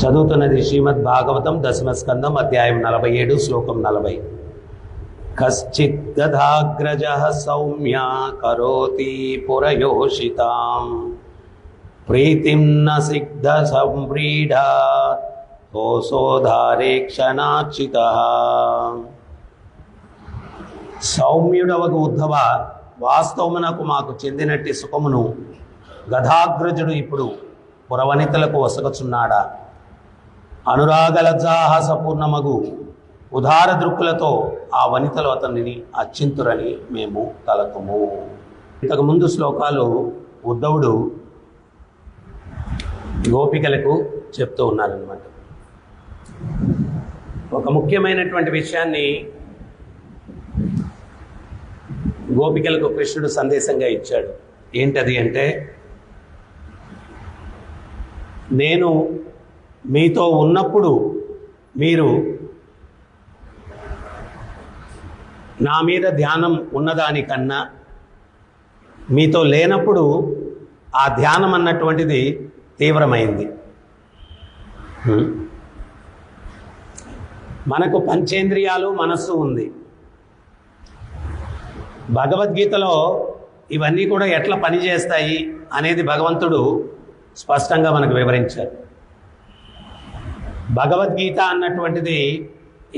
చదువుతున్నది శ్రీమద్ భాగవతం దశమ స్కందం అధ్యాయం 47 శ్లోకం 40. కశ్చిత్ గదాగ్రజః సౌమ్య కరోతి పురయోషితాం ప్రీతిం న సిగ్ధ సంవ్రీఢ హోసోధారే క్షణాచితః. సౌమ్యుడవగు ఉద్ధవ, వాస్తవమునకు మాకు చెందినట్టి సుఖమును గదాగ్రజుడు ఇప్పుడు పురవనితలకు వసగచున్నాడా? అనురాగలజాహసపూర్ణమగు ఉదార దృక్కులతో ఆ వనితలు అతనిని అర్చింతురని మేము తలతుము. ఇంతకుముందు శ్లోకాలు ఉద్ధవుడు గోపికలకు చెప్తూ ఉన్నారన్నమాట. ఒక ముఖ్యమైనటువంటి విషయాన్ని గోపికలకు కృష్ణుడు సందేశంగా ఇచ్చాడు. ఏంటది అంటే, నేను మీతో ఉన్నప్పుడు మీరు నా మీద ధ్యానం ఉన్నదానికన్నా మీతో లేనప్పుడు ఆ ధ్యానం అన్నటువంటిది తీవ్రమైంది. మనకు పంచేంద్రియాలు, మనస్సు ఉంది. భగవద్గీతలో ఇవన్నీ కూడా ఎట్లా పనిచేస్తాయి అనేది భగవంతుడు స్పష్టంగా మనకు వివరించారు. భగవద్గీత అన్నటువంటిది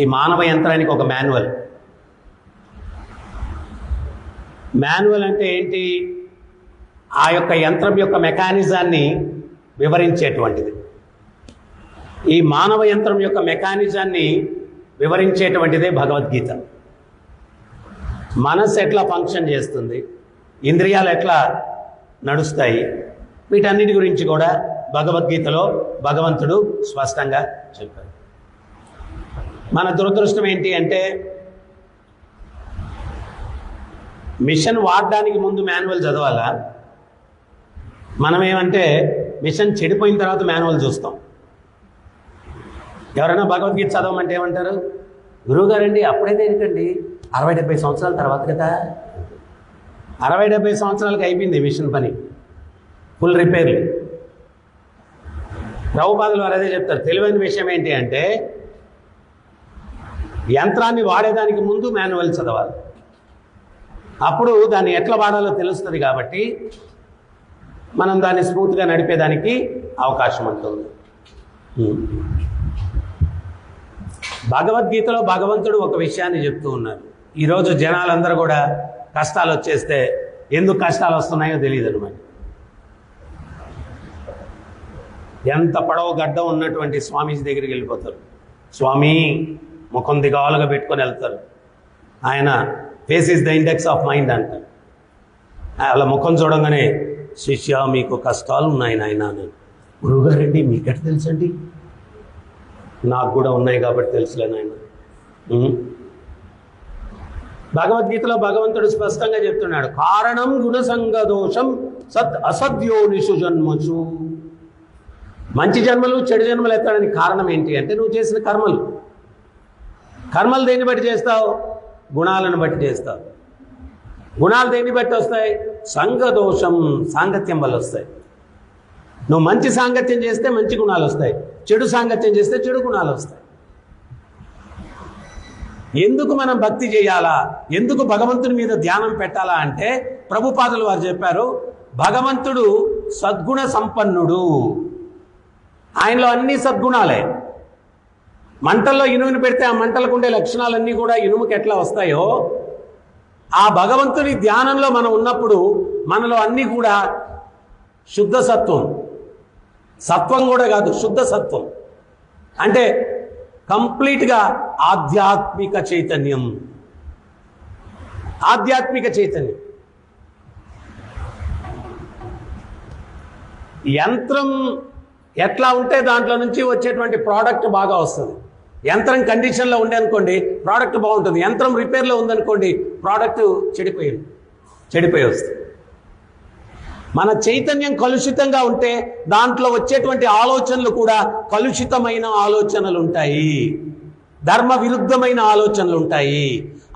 ఈ మానవ యంత్రానికి ఒక మాన్యువల్. మాన్యువల్ అంటే ఏంటి? ఆ యొక్క యంత్రం యొక్క మెకానిజాన్ని వివరించేటువంటిది. ఈ మానవ యంత్రం యొక్క మెకానిజాన్ని వివరించేటువంటిదే భగవద్గీత. మనస్సు ఎట్లా ఫంక్షన్ చేస్తుంది, ఇంద్రియాలు ఎట్లా నడుస్తాయి, వీటన్నిటి గురించి కూడా భగవద్గీతలో భగవంతుడు స్పష్టంగా చెప్పారు. మన దురదృష్టం ఏంటి అంటే, మిషన్ వాడడానికి ముందు మాన్యువల్ చదవాలా? మనమేమంటే మిషన్ చెడిపోయిన తర్వాత మాన్యువల్ చూస్తాం. ఎవరైనా భగవద్గీత చదవమంటే ఏమంటారు? గురువుగారండి అప్పుడైతే ఎందుకండి 60-70 సంవత్సరాల తర్వాత కదా. 60-70 సంవత్సరాలకి అయిపోయింది మిషన్ పని, ఫుల్ రిపేర్లు. ప్రభుపాదులు వారు అదే చెప్తారు. తెలివైన విషయం ఏంటి అంటే, యంత్రాన్ని వాడేదానికి ముందు మాన్యువల్ చదవాలి. అప్పుడు దాన్ని ఎట్లా వాడాలో తెలుస్తుంది. కాబట్టి మనం దాన్ని స్మూత్గా నడిపేదానికి అవకాశం ఉంటుంది. భగవద్గీతలో భగవంతుడు ఒక విషయాన్ని చెప్తూ ఉన్నారు. ఈరోజు జనాలందరూ కూడా కష్టాలు వచ్చేస్తే ఎందుకు కష్టాలు వస్తున్నాయో తెలియదు అనమాట. ఎంత పొడవు గడ్డం ఉన్నటువంటి స్వామీజీ దగ్గరికి వెళ్ళిపోతారు. స్వామి ముఖం దిగాలుగా పెట్టుకొని వెళ్తారు. ఆయన face is the index of mind అంటారు. అలా ముఖం చూడంగానే, శిష్య మీకు కష్టాలు ఉన్నాయి నాయన అని. గురువుగారండి మీకెట్ తెలుసండి? నాకు కూడా ఉన్నాయి కాబట్టి తెలుసులే నాయన. భగవద్గీతలో భగవంతుడు స్పష్టంగా చెప్తున్నాడు, కారణం గుణసంగ దోషం సత్ అసద్యోనిషు జన్మసు. మంచి జన్మలు చెడు జన్మలు ఎత్తడానికి కారణం ఏంటి అంటే, నువ్వు చేసిన కర్మలు. కర్మలు దేన్ని బట్టి చేస్తావు? గుణాలను బట్టి చేస్తావు. గుణాలు దేన్ని బట్టి వస్తాయి? సంగదోషం, సాంగత్యం వల్ల వస్తాయి. నువ్వు మంచి సాంగత్యం చేస్తే మంచి గుణాలు వస్తాయి, చెడు సాంగత్యం చేస్తే చెడు గుణాలు వస్తాయి. ఎందుకు మనం భక్తి చేయాలా, ఎందుకు భగవంతుని మీద ధ్యానం పెట్టాలా అంటే, ప్రభుపాదులు వారు చెప్పారు, భగవంతుడు సద్గుణ సంపన్నుడు. ఆయనలో అన్ని సద్గుణాలే. మంటల్లో ఇనుముని పెడితే ఆ మంటలకు ఉండే లక్షణాలన్నీ కూడా ఇనుముకి ఎట్లా వస్తాయో, ఆ భగవంతుని ధ్యానంలో మనం ఉన్నప్పుడు మనలో అన్నీ కూడా శుద్ధ సత్వం, సత్వం కూడా కాదు శుద్ధ సత్వం అంటే కంప్లీట్గా ఆధ్యాత్మిక చైతన్యం. ఆధ్యాత్మిక చైతన్యం. యంత్రం ఎట్లా ఉంటే దాంట్లో నుంచి వచ్చేటువంటి ప్రోడక్ట్ బాగా వస్తుంది. యంత్రం కండిషన్లో ఉండే అనుకోండి, ప్రోడక్ట్ బాగుంటుంది. యంత్రం రిపేర్లో ఉందనుకోండి, ప్రోడక్ట్ చెడిపోయి వస్తుంది. మన చైతన్యం కలుషితంగా ఉంటే దాంట్లో వచ్చేటువంటి ఆలోచనలు కూడా కలుషితమైన ఆలోచనలు ఉంటాయి, ధర్మ విరుద్ధమైన ఆలోచనలు ఉంటాయి.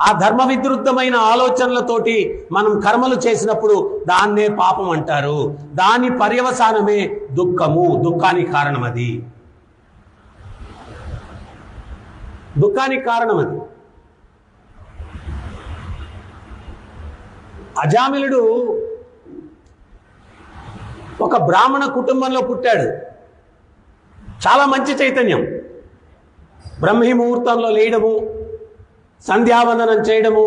ఆ ధర్మ విరుద్ధమైన ఆలోచనలతోటి మనం కర్మలు చేసినప్పుడు దాన్నే పాపం అంటారు. దాని పర్యవసానమే దుఃఖము, దుఃఖానికి కారణం అది. దుఃఖానికి కారణం అది. అజామిలుడు ఒక బ్రాహ్మణ కుటుంబంలో పుట్టాడు. చాలా మంచి చైతన్యం. బ్రహ్మీ ముహూర్తంలో లేయడము, సంధ్యావందనం చేయడము,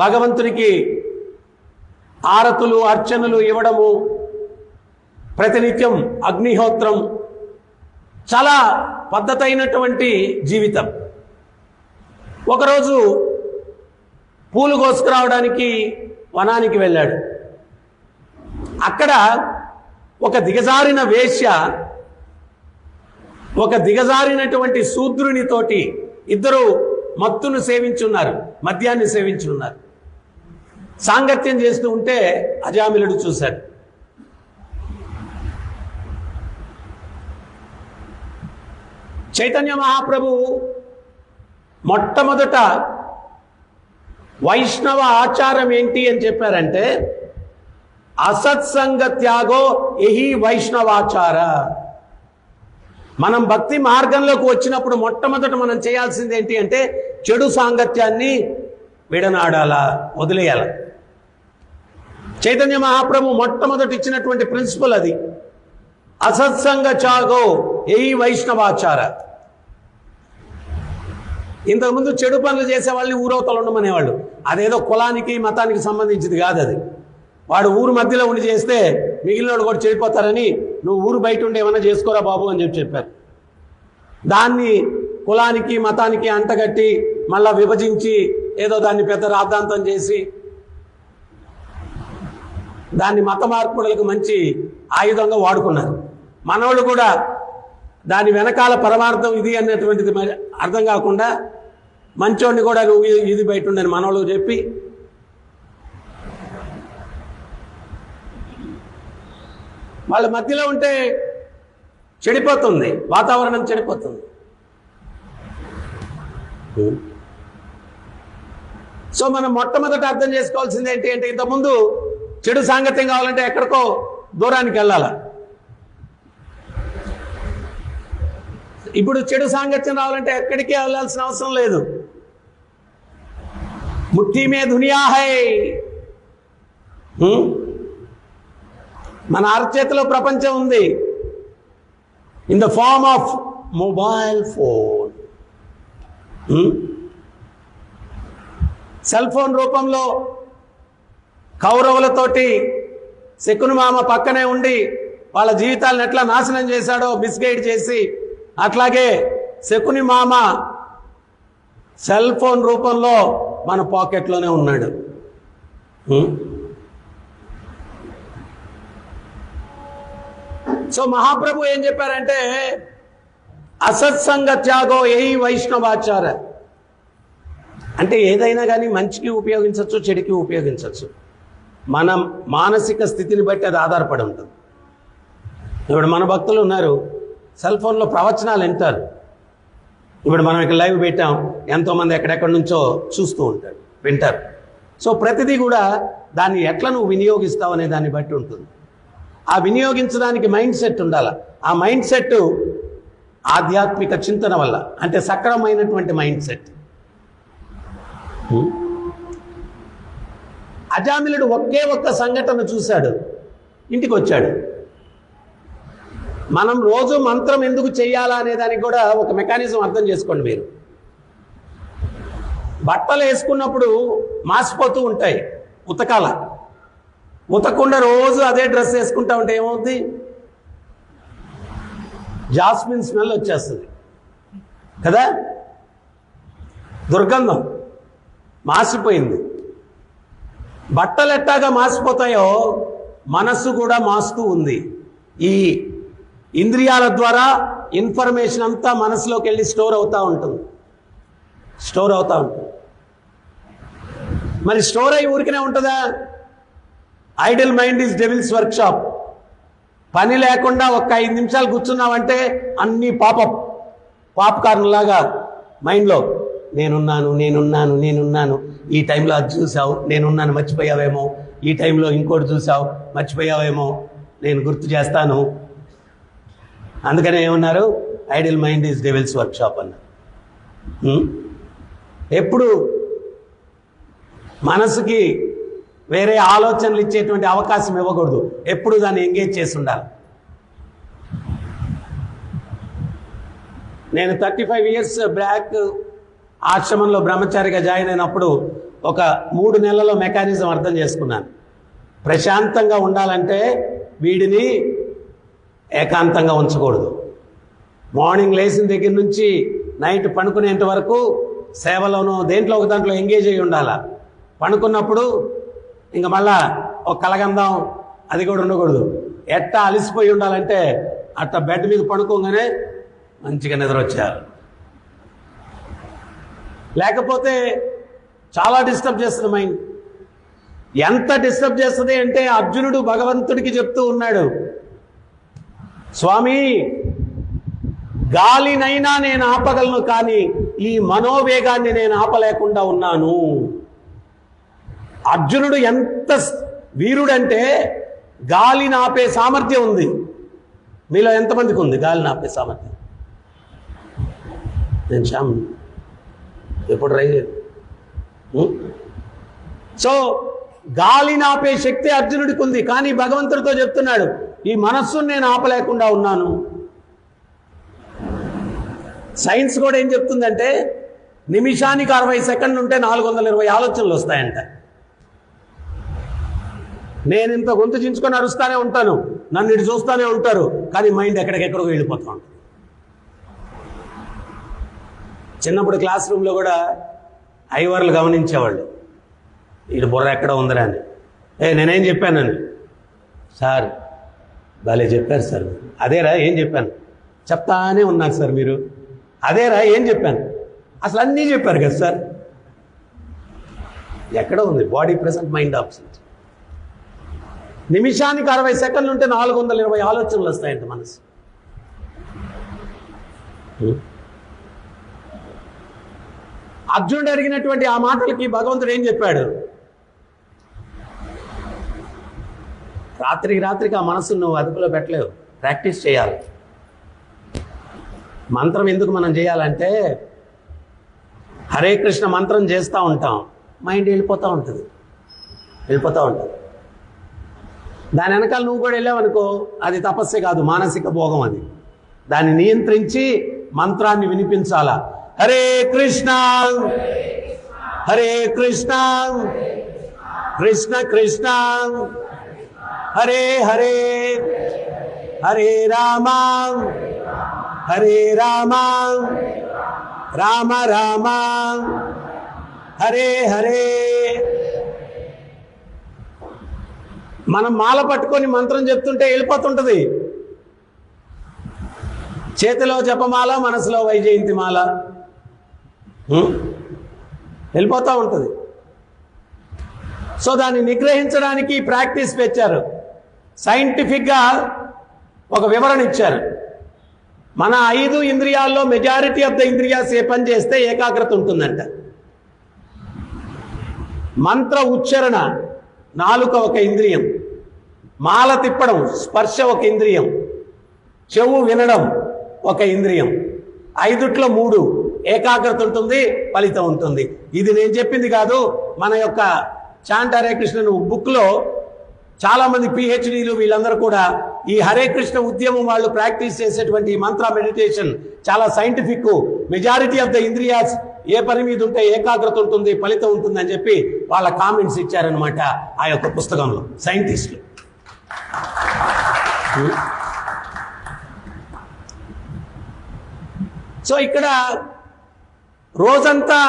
భగవంతునికి ఆరతులు అర్చనలు ఇవ్వడము, ప్రతినిత్యం అగ్నిహోత్రం, చాలా పద్ధతైనటువంటి జీవితం. ఒకరోజు పూలు కోసుకురావడానికి వనానికి వెళ్ళాడు. అక్కడ ఒక దిగజారిన వేశ్య ఒక దిగజారినటువంటి శూద్రునితోటి ఇద్దరు మత్తును సేవించున్నారు, మద్యాన్ని సేవించున్నారు. సాంగత్యం చేస్తూ ఉంటే అజామిలుడు చూశాడు. చైతన్య మహాప్రభు మొట్టమొదట వైష్ణవ ఆచారం ఏంటి అని చెప్పారంటే, అసత్సంగ త్యాగో ఎహి వైష్ణవాచార. మనం భక్తి మార్గంలోకి వచ్చినప్పుడు మొట్టమొదట మనం చేయాల్సింది ఏంటి అంటే చెడు సాంగత్యాన్ని విడనాడాలా, వదిలేయాల. చైతన్య మహాప్రభు మొట్టమొదటి ఇచ్చినటువంటి ప్రిన్సిపల్ అది. అసత్సంగ త్యాగో ఎహి వైష్ణవాచార. ఇంతకుముందు చెడు పనులు చేసే వాళ్ళని ఊరవతలు ఉండమనేవాళ్ళు. అదేదో కులానికి మతానికి సంబంధించింది కాదు అది. వాడు ఊరు మధ్యలో ఉండి చేస్తే మిగిలిన కూడా చెడిపోతారని, నువ్వు ఊరు బయట ఉండి ఏమన్నా చేసుకోరా బాబు అని చెప్పారు. దాన్ని కులానికి మతానికి అంటగట్టి మళ్ళా విభజించి ఏదో దాన్ని పెద్ద రాద్ధాంతం చేసి దాన్ని మత మార్పులకు మంచి ఆయుధంగా వాడుకున్నారు. మనవాళ్ళు కూడా దాని వెనకాల పరమార్థం ఇది అన్నటువంటిది అర్థం కాకుండా మంచోడిని కూడా నువ్వు ఇది బయట ఉండని మనవాళ్ళు చెప్పి వాళ్ళ మధ్యలో ఉంటే చెడిపోతుంది, వాతావరణం చెడిపోతుంది. సో మనం మొట్టమొదట అర్థం చేసుకోవాల్సింది ఏంటి అంటే, ఇంతకుముందు చెడు సాంగత్యం కావాలంటే ఎక్కడికో దూరానికి వెళ్ళాల. ఇప్పుడు చెడు సాంగత్యం రావాలంటే ఎక్కడికి వెళ్ళాల్సిన అవసరం లేదు. ముఠ్ఠీ మే దునియా హై. మన అరచేతిలో ప్రపంచం ఉంది. In the form of mobile phone. Cell phone రూపంలో కౌరవులతోటి శకుని మామ పక్కనే ఉండి వాళ్ళ జీవితాలను ఎట్లా నాశనం చేశాడో మిస్గైడ్ చేసి, అట్లాగే శకుని మామ సెల్ ఫోన్ రూపంలో మన పాకెట్లోనే ఉన్నాడు. సో మహాప్రభు ఏం చెప్పారంటే, అసత్సంగ త్యాగో ఎహి వైష్ణవాచార. అంటే ఏదైనా కానీ మంచికి ఉపయోగించవచ్చు, చెడుకి ఉపయోగించవచ్చు. మన మానసిక స్థితిని బట్టి అది ఆధారపడి ఉంటుంది. ఇప్పుడు మన భక్తులు ఉన్నారు, సెల్ ఫోన్లో ప్రవచనాలు వింటారు. ఇప్పుడు మనం ఇక్కడ లైవ్ పెట్టాం, ఎంతోమంది ఎక్కడెక్కడి నుంచో చూస్తూ ఉంటారు, వింటారు. సో ప్రతిదీ కూడా దాన్ని ఎట్లా నువ్వు వినియోగిస్తావు అనే దాన్ని బట్టి ఉంటుంది. ఆ వినియోగించడానికి మైండ్ సెట్ ఉండాలి. ఆ మైండ్ సెట్ ఆధ్యాత్మిక చింతన వల్ల, అంటే సక్రమైనటువంటి మైండ్ సెట్. అజామిలుడు ఒకే ఒక్క సంఘటన చూశాడు, ఇంటికి వచ్చాడు. మనం రోజు మంత్రం ఎందుకు చెయ్యాలా అనే దానికి కూడా ఒక మెకానిజం అర్థం చేసుకోండి మీరు. బట్టలు వేసుకున్నప్పుడు మాసిపోతూ ఉంటాయి, ఉతకాల. ఉతకకుండా రోజు అదే డ్రెస్ వేసుకుంటా ఉంటే ఏమవుతుంది? జాస్మిన్ స్మెల్ వచ్చేస్తుంది కదా, దుర్గంధం, మాసిపోయింది. బట్టలు ఎట్టాగా మాసిపోతాయో మనస్సు కూడా మాస్తూ ఉంది. ఈ ఇంద్రియాల ద్వారా ఇన్ఫర్మేషన్ అంతా మనసులోకి వెళ్ళి స్టోర్ అవుతూ ఉంటుంది. మరి స్టోర్ అయ్యి ఊరికనే ఉంటుందా? Idol mind is devils workshop. పని లేకుండా ఒక్క 5 నిమిషాలు కూర్చున్నావంటే అన్ని పాప్కార్న్ లాగా మైండ్లో నేనున్నాను, ఈ టైంలో అది చూసావు, నేనున్నాను, మర్చిపోయావేమో, ఈ టైంలో ఇంకోటి చూసావు, మర్చిపోయావేమో, నేను గుర్తు చేస్తాను. అందుకనే ఏమన్నారు? Idol mind is devils workshop అన్నారు. ఎప్పుడు మనసుకి వేరే ఆలోచనలు ఇచ్చేటువంటి అవకాశం ఇవ్వకూడదు, ఎప్పుడు దాన్ని ఎంగేజ్ చేసి ఉండాలి. నేను 35 years బ్యాక్ ఆశ్రమంలో బ్రహ్మచారిగా జాయిన్ అయినప్పుడు ఒక 3 నెలల్లో మెకానిజం అర్థం చేసుకున్నాను. ప్రశాంతంగా ఉండాలంటే వీడిని ఏకాంతంగా ఉంచకూడదు. మార్నింగ్ లేచిన దగ్గర నుంచి నైట్ పడుకునేంత వరకు సేవలోనూ దేంట్లో ఒక దాంట్లో ఎంగేజ్ అయ్యి ఉండాలా. పడుకున్నప్పుడు ఇంక మళ్ళా ఒక కలగందం అది కూడా ఉండకూడదు. ఎట్టా అలసిపోయి ఉండాలంటే అట్లా బెడ్ మీద పడుకోగానే మంచిగా నిద్ర వచ్చారు. లేకపోతే చాలా డిస్టర్బ్ చేస్తుంది మైండ్. ఎంత డిస్టర్బ్ చేస్తుంది అంటే అర్జునుడు భగవంతుడికి చెప్తూ ఉన్నాడు, స్వామి గాలినైనా నేను ఆపగలను, కానీ ఈ మనోవేగాన్ని నేను ఆపలేకుండా ఉన్నాను. అర్జునుడు ఎంత వీరుడంటే గాలిని ఆపే సామర్థ్యం ఉంది. మీలో ఎంతమందికి ఉంది గాలిని ఆపే సామర్థ్యం? నేను శ్యామ్ ఎప్పుడు ట్రై చేయను. సో గాలిని ఆపే శక్తి అర్జునుడికి ఉంది, కానీ భగవంతుడితో చెప్తున్నాడు, ఈ మనస్సును నేను ఆపలేకుండా ఉన్నాను. సైన్స్ కూడా ఏం చెప్తుందంటే నిమిషానికి 60 సెకండ్లు ఉంటే 420 ఆలోచనలు వస్తాయంట. నేను ఇంత గొంతు చించుకొని అరుస్తానే ఉంటాను, నన్ను ఇటు చూస్తూనే ఉంటారు, కానీ మైండ్ ఎక్కడికెక్కడికో వెళ్ళిపోతూ ఉంటుంది. చిన్నప్పుడు క్లాస్ రూమ్లో కూడా ఐవర్లు గమనించేవాళ్ళు, ఇటు బుర్ర ఎక్కడ ఉందిరా అని. నేనేం చెప్పానని, సార్ భలే చెప్పారు సార్. అదేరా ఏం చెప్పాను? చెప్తానే ఉన్నారు సార్ మీరు. అదేరా ఏం చెప్పాను? అసలు అన్నీ చెప్పారు కదా సార్. ఎక్కడ ఉంది బాడీ ప్రెసెంట్, మైండ్ ఆబ్సెంట్. నిమిషానికి 60 సెకండ్లు ఉంటే 420 ఆలోచనలు వస్తాయంట మనసు. అర్జునుడు అడిగినటువంటి ఆ మాటలకి భగవంతుడు ఏం చెప్పాడు? రాత్రికి ఆ మనసును నువ్వు అదుపులో పెట్టలేవు, ప్రాక్టీస్ చేయాలి. మంత్రం ఎందుకు మనం చేయాలంటే హరే కృష్ణ మంత్రం చేస్తూ ఉంటాం, మైండ్ వెళ్ళిపోతూ ఉంటుంది. దాని వెనకాల నువ్వు కూడా వెళ్ళావనుకో, అది తపస్సే కాదు, మానసిక భోగం. అది దాన్ని నియంత్రించి మంత్రాన్ని వినిపించాలా. హరే కృష్ణ హరే కృష్ణ కృష్ణ కృష్ణ హరే హరే హరే రామ హరే రామ రామ రామ హరే హరే. మనం మాల పట్టుకొని మంత్రం చెప్తుంటే వెళ్ళిపోతుంటుంది. చేతిలో జపమాల, మనసులో వైజయంతి మాల వెళ్ళిపోతూ ఉంటుంది. సో దాన్ని నిగ్రహించడానికి ప్రాక్టీస్ పెట్టారు. సైంటిఫిక్గా ఒక వివరణ ఇచ్చారు. మన 5 ఇంద్రియాల్లో మెజారిటీ ఆఫ్ ద ఇంద్రియాస్ ఏ పని చేస్తే ఏకాగ్రత ఉంటుందంట. మంత్ర ఉచ్చారణ నాలుక ఒక ఇంద్రియం, మాల తిప్పడం స్పర్శ ఒక ఇంద్రియం, చెవు వినడం ఒక ఇంద్రియం. 5ట్లో 3 ఏకాగ్రత ఉంటుంది, ఫలితం ఉంటుంది. ఇది నేను చెప్పింది కాదు, మన యొక్క చాంట్ హరే కృష్ణ బుక్లో చాలామంది పిహెచ్డీలు వీళ్ళందరూ కూడా ఈ హరే కృష్ణ ఉద్యమం వాళ్ళు ప్రాక్టీస్ చేసేటువంటి మంత్ర మెడిటేషన్ చాలా సైంటిఫిక్. మెజారిటీ ఆఫ్ ద ఇంద్రియాస్ ఏ పని మీద ఉంటే ఏకాగ్రత ఉంటుంది, ఫలితం ఉంటుంది అని చెప్పి వాళ్ళ కామెంట్స్ ఇచ్చారనమాట ఆ యొక్క పుస్తకంలో సైంటిస్టులు. సో ఇక్కడ రోజంతా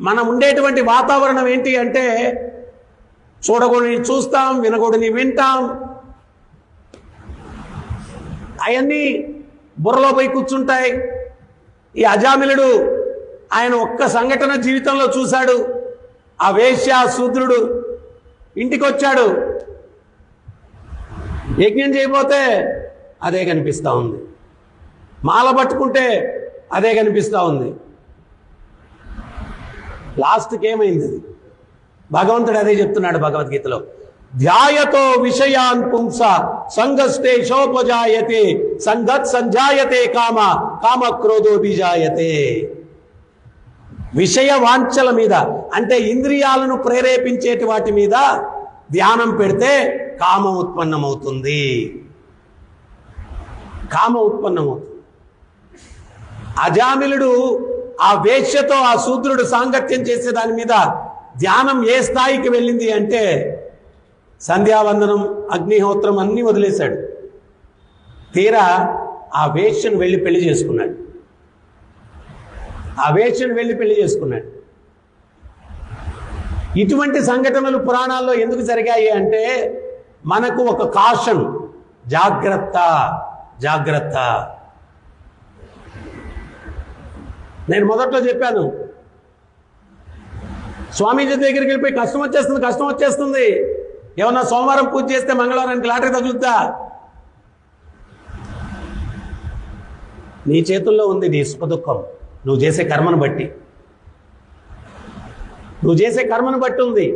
మనం ఉండేటువంటి వాతావరణం ఏంటి అంటే చూడకూడని చూస్తాం, వినకూడని వింటాం. అవన్నీ బుర్రలో పోయి కూర్చుంటాయి. ఈ అజామిలుడు ఆయన ఒక్క సంఘటన జీవితంలో చూశాడు. ఆ వేశ్య శూద్రుడు ఇంటికి వచ్చాడు, యజ్ఞం చేయబోతే అదే కనిపిస్తూ ఉంది, మాల పట్టుకుంటే అదే కనిపిస్తూ ఉంది. లాస్ట్కి ఏమైంది? భగవంతుడు అదే చెప్తున్నాడు భగవద్గీతలో, ధ్యాయతో విషయాన్ పుంస సంగస్తే శోపజాయతే సంగత్ సంజాయతే కామ కామ క్రోధోభిజాయతే. విషయ వాంఛల మీద, అంటే ఇంద్రియాలను ప్రేరేపించేటి వాటి మీద ధ్యానం పెడితే కామం ఉత్పన్నమవుతుంది. కామం ఉత్పన్నమవుతుంది. అజామిలుడు ఆ వేశ్యతో ఆ శూద్రుడు సాంగత్యం చేసే దాని మీద ధ్యానం ఏ స్థాయికి వెళ్ళింది అంటే సంధ్యావందనం, అగ్నిహోత్రం అన్నీ వదిలేశాడు. తీరా ఆ వేశ్యను వెళ్ళి పెళ్లి చేసుకున్నాడు. ఆ వేశ్యను వెళ్ళి పెళ్లి చేసుకున్నాడు. ఇటువంటి సంఘటనలు పురాణాల్లో ఎందుకు జరిగాయి అంటే మనకు ఒక కాషన్, జాగ్రత్త జాగ్రత్త. నేను మొదట్లో చెప్పాను, స్వామీజీ దగ్గరికి వెళ్ళిపోయి కష్టం వచ్చేస్తుంది. ఏమన్నా సోమవారం పూజ చేస్తే మంగళవారానికి లాటరీ తగులుద్దా? నీ చేతుల్లో ఉంది నీ సుఖ దుఃఖం. నువ్వు చేసే కర్మను బట్టి ఉంది.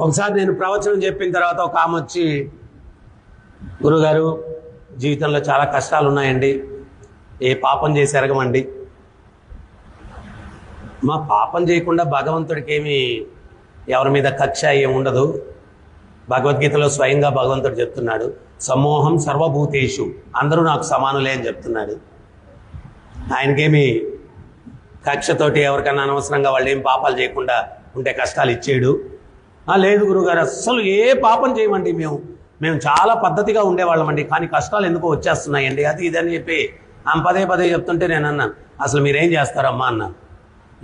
ఒకసారి నేను ప్రవచనం చెప్పిన తర్వాత ఒక ఆమె వచ్చి, గురుగారు జీవితంలో చాలా కష్టాలు ఉన్నాయండి, ఏ పాపం చేసి ఎరగమండి. మా పాపం చేయకుండా భగవంతుడికి ఏమి ఎవరి మీద కక్ష ఏమి ఉండదు. భగవద్గీతలో స్వయంగా భగవంతుడు చెప్తున్నాడు, సమోహం సర్వభూతేషు, అందరూ నాకు సమానులే అని చెప్తున్నాడు. ఆయనకేమి కక్షతోటి ఎవరికన్నా అనవసరంగా వాళ్ళు ఏం పాపాలు చేయకుండా ఉంటే కష్టాలు ఇచ్చేడు. లేదు గురుగారు, అస్సలు ఏ పాపం చేయమండి, మేము చాలా పద్ధతిగా ఉండేవాళ్ళమండి, కానీ కష్టాలు ఎందుకో వచ్చేస్తున్నాయండి, అది ఇది అని చెప్పి ఆమె పదే చెప్తుంటే నేను అన్నాను, అసలు మీరేం చేస్తారమ్మా అన్నాను.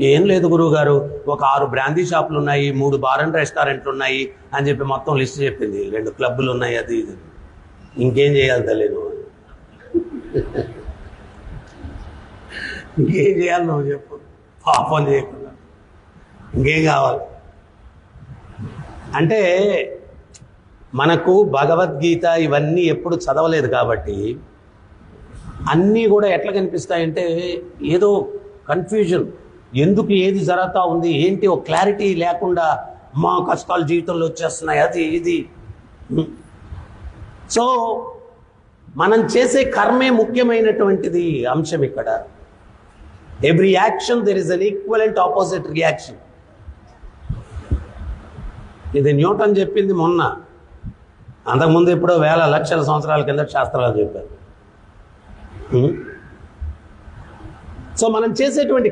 ఏం లేదు గురువుగారు, ఒక 6 బ్రాందీ షాపులు ఉన్నాయి, 3 బార్ అండ్ రెస్టారెంట్లు ఉన్నాయి అని చెప్పి మొత్తం లిస్ట్ చెప్పింది, 2 క్లబ్బులు ఉన్నాయి, అది ఇది. ఇంకేం చేయాలి తల్లి నువ్వు? ఇంకేం చేయాలి నువ్వు చెప్పు? పాపం చేయకుండా ఇంకేం కావాలి అంటే? మనకు భగవద్గీత ఇవన్నీ ఎప్పుడు చదవలేదు కాబట్టి అన్నీ కూడా ఎట్లా కనిపిస్తాయంటే ఏదో కన్ఫ్యూజన్, ఎందుకు ఏది జరుగుతూ ఉంది ఏంటి ఒక క్లారిటీ లేకుండా మా కష్టాలు జీవితంలో వచ్చేస్తున్నాయి, అది ఇది. సో మనం చేసే కర్మే ముఖ్యమైనటువంటిది అంశం ఇక్కడ. Every action there is an equivalent opposite reaction. ఇది న్యూటన్ చెప్పింది మొన్న, అంతకుముందు ఎప్పుడో వేల లక్షల సంవత్సరాల కింద శాస్త్రాలు చెప్పారు. సో మనం చేసేటువంటి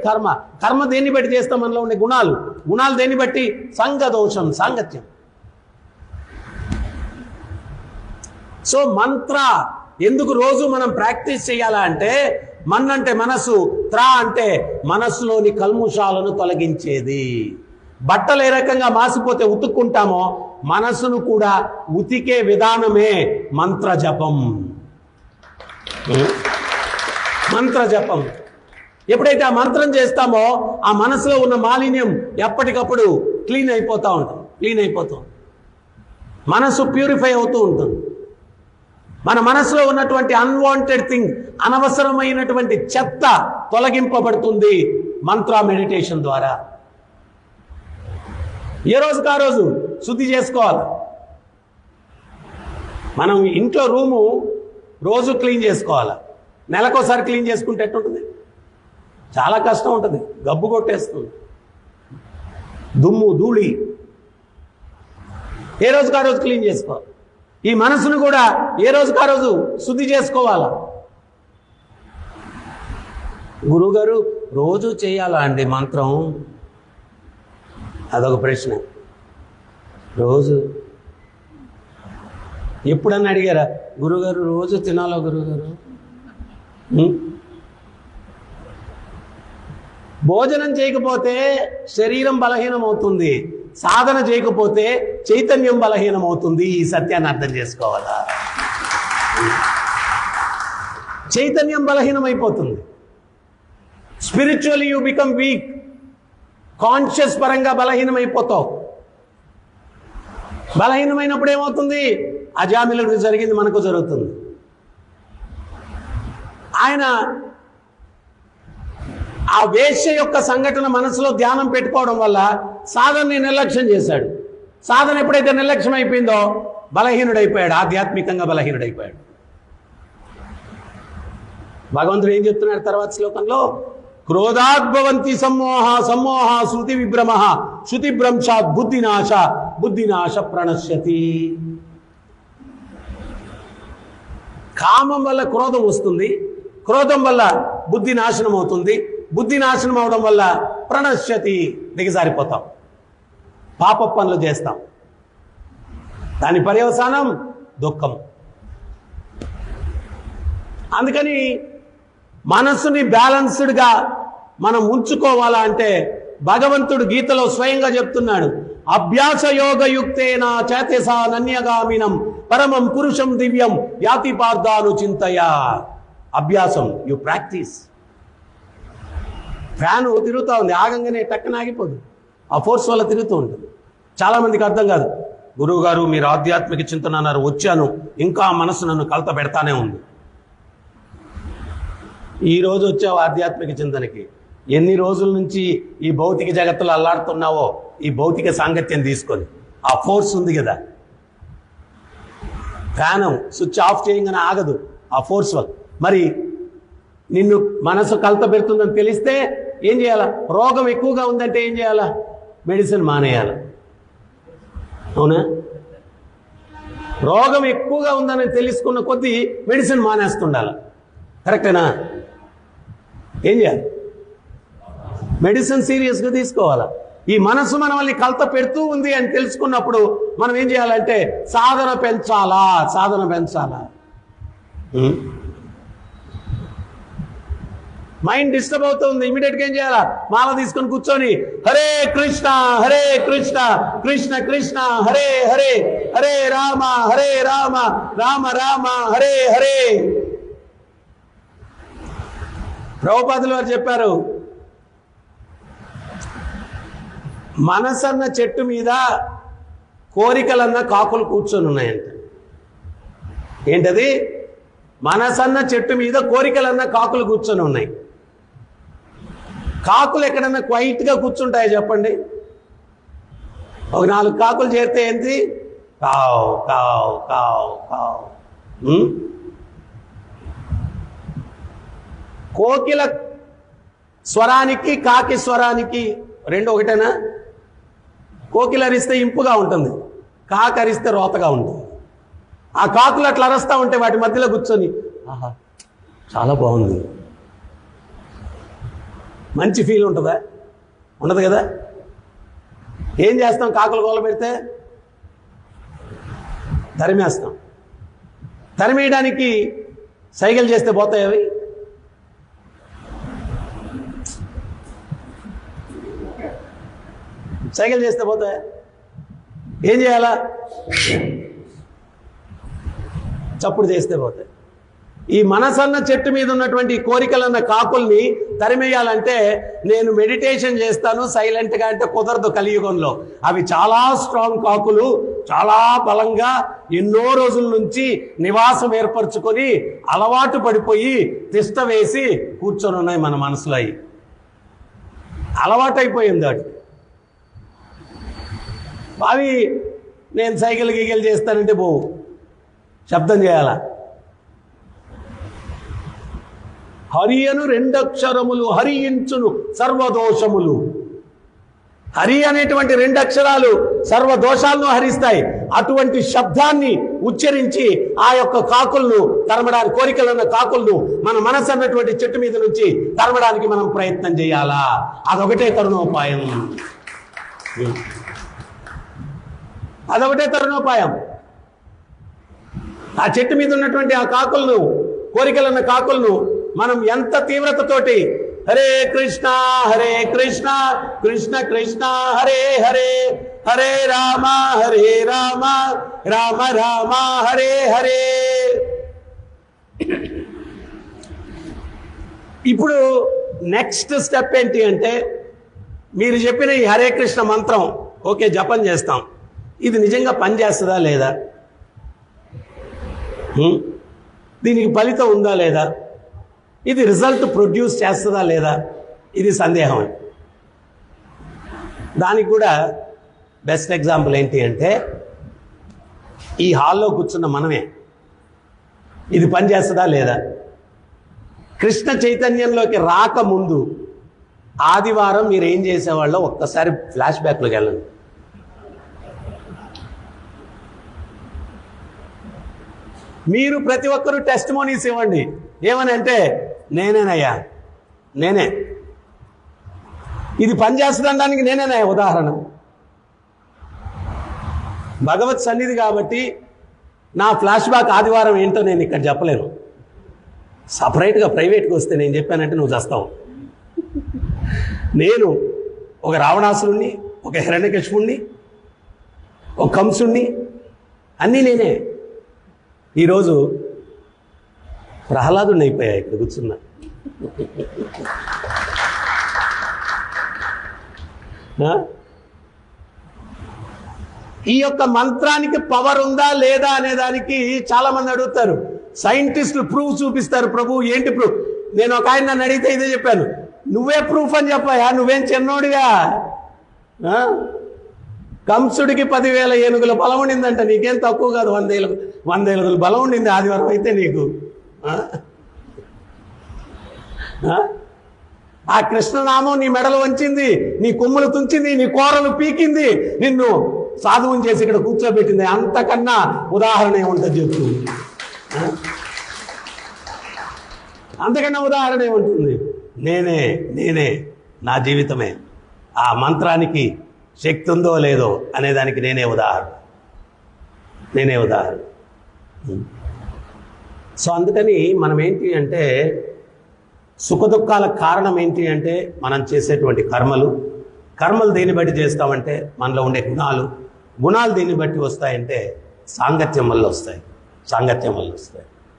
కర్మ దేన్ని బట్టి చేస్తాం? మనలో ఉండే గుణాలు దేన్ని బట్టి? సంగదోషం, సాంగత్యం. సో మంత్ర ఎందుకు రోజు మనం ప్రాక్టీస్ చేయాలా అంటే, మన్ అంటే మనసు, త్రా అంటే మనస్సులోని కల్ముషాలను తొలగించేది. బట్టలు ఏ రకంగా మాసిపోతే ఉతుక్కుంటామో మనసును కూడా ఉతికే విధానమే మంత్ర జపం. ఎప్పుడైతే ఆ మంత్రం చేస్తామో ఆ మనసులో ఉన్న మాలిన్యం ఎప్పటికప్పుడు క్లీన్ అయిపోతూ ఉంటుంది. మనసు ప్యూరిఫై అవుతూ ఉంటుంది. మన మనసులో ఉన్నటువంటి అన్వాంటెడ్ థింగ్, అనవసరమైనటువంటి చెత్త తొలగింపబడుతుంది మంత్ర మెడిటేషన్ ద్వారా. ఏ రోజుకు ఆ రోజు శుద్ధి చేసుకోవాలి. మనం ఇంట్లో రూము రోజు క్లీన్ చేసుకోవాలి. నెలకోసారి క్లీన్ చేసుకుంటే ఎట్టుంటుంది? చాలా కష్టం ఉంటుంది, గబ్బు కొట్టేస్తుంది, దుమ్ము ధూళి. ఏ రోజుకు ఆ రోజు క్లీన్ చేసుకోవాలి. ఈ మనసును కూడా ఏ రోజుకు ఆ రోజు శుద్ధి చేసుకోవాలా. గురువుగారు రోజు చేయాలా అండి మంత్రం? అదొక ప్రశ్న. రోజు ఎప్పుడన్నా అడిగారా, గురుగారు రోజు తినాలా గురుగారు? భోజనం చేయకపోతే శరీరం బలహీనం అవుతుంది, సాధన చేయకపోతే చైతన్యం బలహీనం అవుతుంది. ఈ సత్యాన్ని అర్థం చేసుకోవాలా? చైతన్యం బలహీనం అయిపోతుంది. Spiritually you become weak. Conscious పరంగా బలహీనమైపోతావు. బలహీనమైనప్పుడు ఏమవుతుంది? అజామిలుడికి జరిగింది మనకు జరుగుతుంది. ఆయన ఆ వేశ్య యొక్క సంఘటన మనసులో ధ్యానం పెట్టుకోవడం వల్ల సాధనని నిర్లక్ష్యం చేశాడు. సాధన ఎప్పుడైతే నిర్లక్ష్యం అయిపోయిందో బలహీనుడైపోయాడు, ఆధ్యాత్మికంగా బలహీనుడైపోయాడు. భగవంతుడు ఏం చెప్తున్నాడు తర్వాత శ్లోకంలో? క్రోధాద్భవంతి సమ్మోహ సమ్మోహ శృతి విభ్రమ శృతి భ్రంశాత్ బుద్ధినాశ బుద్ధినాశ ప్రణశ్యతి. కామం వల్ల క్రోధం వస్తుంది, క్రోధం వల్ల బుద్ధి నాశనం అవుతుంది, బుద్ధి నాశనం అవడం వల్ల ప్రణశ్యతి, దిగజారిపోతాం, పాప పనులు చేస్తాం, దాని పర్యవసానం దుఃఖం. అందుకని మనస్సుని బ్యాలెన్స్డ్గా మనం ఉంచుకోవాలా అంటే భగవంతుడు గీతలో స్వయంగా చెప్తున్నాడు, అభ్యాస యోగయుక్తేన చేతసా నన్యగామినం పరమం పురుషం దివ్యం యాతి పార్థాను చింతయ. అభ్యాసం, యు ప్రాక్టీస్. ఫ్యాను తిరుగుతూ ఉంది, ఆగంగానే టక్కన ఆగిపోదు, ఆ ఫోర్స్ వల్ల తిరుగుతూ ఉంటుంది. చాలామందికి అర్థం కాదు, గురువు గారు మీరు ఆధ్యాత్మిక చింతన అన్నారు, వచ్చాను, ఇంకా మనసు నన్ను కలత పెడతానే ఉంది. ఈరోజు వచ్చావు ఆధ్యాత్మిక చింతనకి, ఎన్ని రోజుల నుంచి ఈ భౌతిక జగత్తులో అల్లాడుతున్నావో ఈ భౌతిక సాంగత్యం తీసుకొని, ఆ ఫోర్స్ ఉంది కదా, ఫ్యాను స్విచ్ ఆఫ్ చేయగానే ఆగదు, ఆ ఫోర్స్ వల్ల. మరి నిన్ను మనసు కలత పెడుతుందని తెలిస్తే ఏం చేయాలా? రోగం ఎక్కువగా ఉందంటే ఏం చేయాలా? మెడిసిన్ మానేయాలి. అవునా? రోగం ఎక్కువగా ఉందని తెలుసుకున్న కొద్దీ మెడిసిన్ మానేస్తుండాలి. కరెక్టేనా? ఏం చేయాలి? మెడిసిన్ సీరియస్గా తీసుకోవాలా. ఈ మనసు మనల్ని కలత పెడుతూ ఉంది అని తెలుసుకున్నప్పుడు మనం ఏం చేయాలంటే సాధన పెంచాలా, సాధన పెంచాలా. మైండ్ డిస్టర్బ్ అవుతుంది, ఇమీడియట్గా ఏం చేయాలా? మాల తీసుకొని కూర్చొని హరే కృష్ణ కృష్ణ కృష్ణ హరే హరే హరే రామ రామ రామ హరే హరే. ప్రభుపాదులు వారు చెప్పారు, మనసన్న చెట్టు మీద కోరికలన్న కాకులు కూర్చొని ఉన్నాయంట. ఏంటది? మనసన్న చెట్టు మీద కోరికలన్న కాకులు కూర్చొని ఉన్నాయి. కాకులు ఎక్కడన్నా క్వైట్గా కూర్చుంటాయి చెప్పండి? ఒక 4 కాకులు చేరితే ఏంటి? కావ్ కావ్ కావ్ కావ్. కోకిల స్వరానికి కాకి స్వరానికి రెండు ఒకటేనా? కోకిల అరిస్తే ఇంపుగా ఉంటుంది, కాకి అరిస్తే రోతగా ఉంటుంది. ఆ కాకులు అట్లా అరుస్తూ ఉంటే వాటి మధ్యలో కూర్చొని ఆహా చాలా బాగుంది, మంచి ఫీల్ ఉంటుందా? ఉండదు కదా. ఏం చేస్తాం? కాకులు గోల పెడితే తరిమేస్తాం. తరిమేయడానికి సైకిల్ చేస్తే పోతాయి అవి? సైకిల్ చేస్తే పోతాయా? ఏం చేయాలా? చప్పుడు చేస్తే పోతాయి. ఈ మనసన్న చెట్టు మీద ఉన్నటువంటి కోరికలన్న కాకుల్ని తరిమేయాలంటే నేను మెడిటేషన్ చేస్తాను సైలెంట్గా అంటే కుదరదు కలియుగంలో. అవి చాలా స్ట్రాంగ్ కాకులు, చాలా బలంగా ఎన్నో రోజుల నుంచి నివాసం ఏర్పరచుకొని అలవాటు పడిపోయి తిష్ట వేసి కూర్చొని ఉన్నాయి మన మనసులో. అవి అలవాటైపోయింది వాటికి. అవి నేను సైకిల్ గీగిల్ చేస్తానంటే పోవు, శబ్దం చేయాల. హరి అను 2 అక్షరములు హరించును సర్వదోషములు. హరి అనేటువంటి 2 అక్షరాలు సర్వదోషాలను హరిస్తాయి. అటువంటి శబ్దాన్ని ఉచ్చరించి ఆ యొక్క కాకులను తరమడానికి, కోరికలున్న కాకులను మన మనసు అన్నటువంటి చెట్టు మీద నుంచి తరమడానికి మనం ప్రయత్నం చేయాలా. అదొకటే తరుణోపాయం. అదొకటే తరుణోపాయం. ఆ చెట్టు మీద ఉన్నటువంటి ఆ కాకులను, కోరికలున్న కాకులను మనం ఎంత తీవ్రతతోటి హరే కృష్ణ కృష్ణ కృష్ణ హరే హరే హరే రామ రామ రామ హరే హరే. ఇప్పుడు నెక్స్ట్ స్టెప్ ఏంటి అంటే, మీరు చెప్పిన ఈ హరే కృష్ణ మంత్రం ఓకే జపం చేస్తాం, ఇది నిజంగా పనిచేస్తుందా లేదా? దీనికి ఫలితం ఉందా లేదా? ఇది రిజల్ట్ ప్రొడ్యూస్ చేస్తుందా లేదా? ఇది సందేహం. దానికి కూడా బెస్ట్ ఎగ్జాంపుల్ ఏంటి అంటే, ఈ హాల్లో కూర్చున్న మనమే ఇది పనిచేస్తుందా లేదా? కృష్ణ చైతన్యంలోకి రాకముందు ఆదివారం మీరు ఏం చేసేవాళ్ళో ఒక్కసారి ఫ్లాష్ బ్యాక్లోకి వెళ్ళండి. మీరు ప్రతి ఒక్కరూ టెస్టిమోనీస్ ఇవ్వండి. ఏమని అంటే, నేనేనయ్యా, నేనే, ఇది పనిచేస్తుందనడానికి నేనేనయ్యా ఉదాహరణ. భగవత్ సన్నిధి కాబట్టి నా ఫ్లాష్ బ్యాక్ ఆదివారం ఏంటో నేను ఇక్కడ చెప్పలేను. సపరేట్గా ప్రైవేట్గా వస్తే నేను చెప్పానంటే నువ్వు చేస్తావు. నేను ఒక రావణాసురుణ్ణి, ఒక హిరణ్యకశిపుణ్ణి, ఒక కంసుణ్ణి, అన్నీ నేనే. ఈరోజు ప్రహ్లాదుని అయిపోయా ఇక్కడ కూర్చున్నా. ఈ యొక్క మంత్రానికి పవర్ ఉందా లేదా అనే దానికి చాలా మంది అడుగుతారు. సైంటిస్టులు ప్రూఫ్ చూపిస్తారు. ప్రభు ఏంటి ప్రూఫ్? నేను ఒక ఆయన నన్ను అడిగితే ఇదే చెప్పాను, నువ్వే ప్రూఫ్ అని చెప్పాయా, నువ్వేం చిన్నోడిగా. కంసుడికి 10,000 ఏనుగుల బలం ఉండిందంట, నీకేం తక్కువ కాదు. 100 ఏనుగుల బలం ఉండింది ఆదివారం అయితే నీకు. ఆ కృష్ణనామం నీ మెడలు వంచింది, నీ కొమ్ములు తుంచింది, నీ కూరలు పీకింది, నిన్ను సాధువుని చేసి ఇక్కడ కూర్చోబెట్టింది. అంతకన్నా ఉదాహరణ ఏముంటుంది చెప్పు? అంతకన్నా ఉదాహరణ ఏముంటుంది? నేనే, నేనే, నా జీవితమే. ఆ మంత్రానికి శక్తి ఉందో లేదో అనేదానికి నేనే ఉదాహరణ, నేనే ఉదాహరణ. సో అందుకని మనం ఏంటి అంటే, సుఖదుఖాల కారణం ఏంటి అంటే మనం చేసేటువంటి కర్మలు దేన్ని బట్టి చేస్తామంటే మనలో ఉండే గుణాలు దేన్ని బట్టి వస్తాయంటే సాంగత్యం వల్ల వస్తాయి.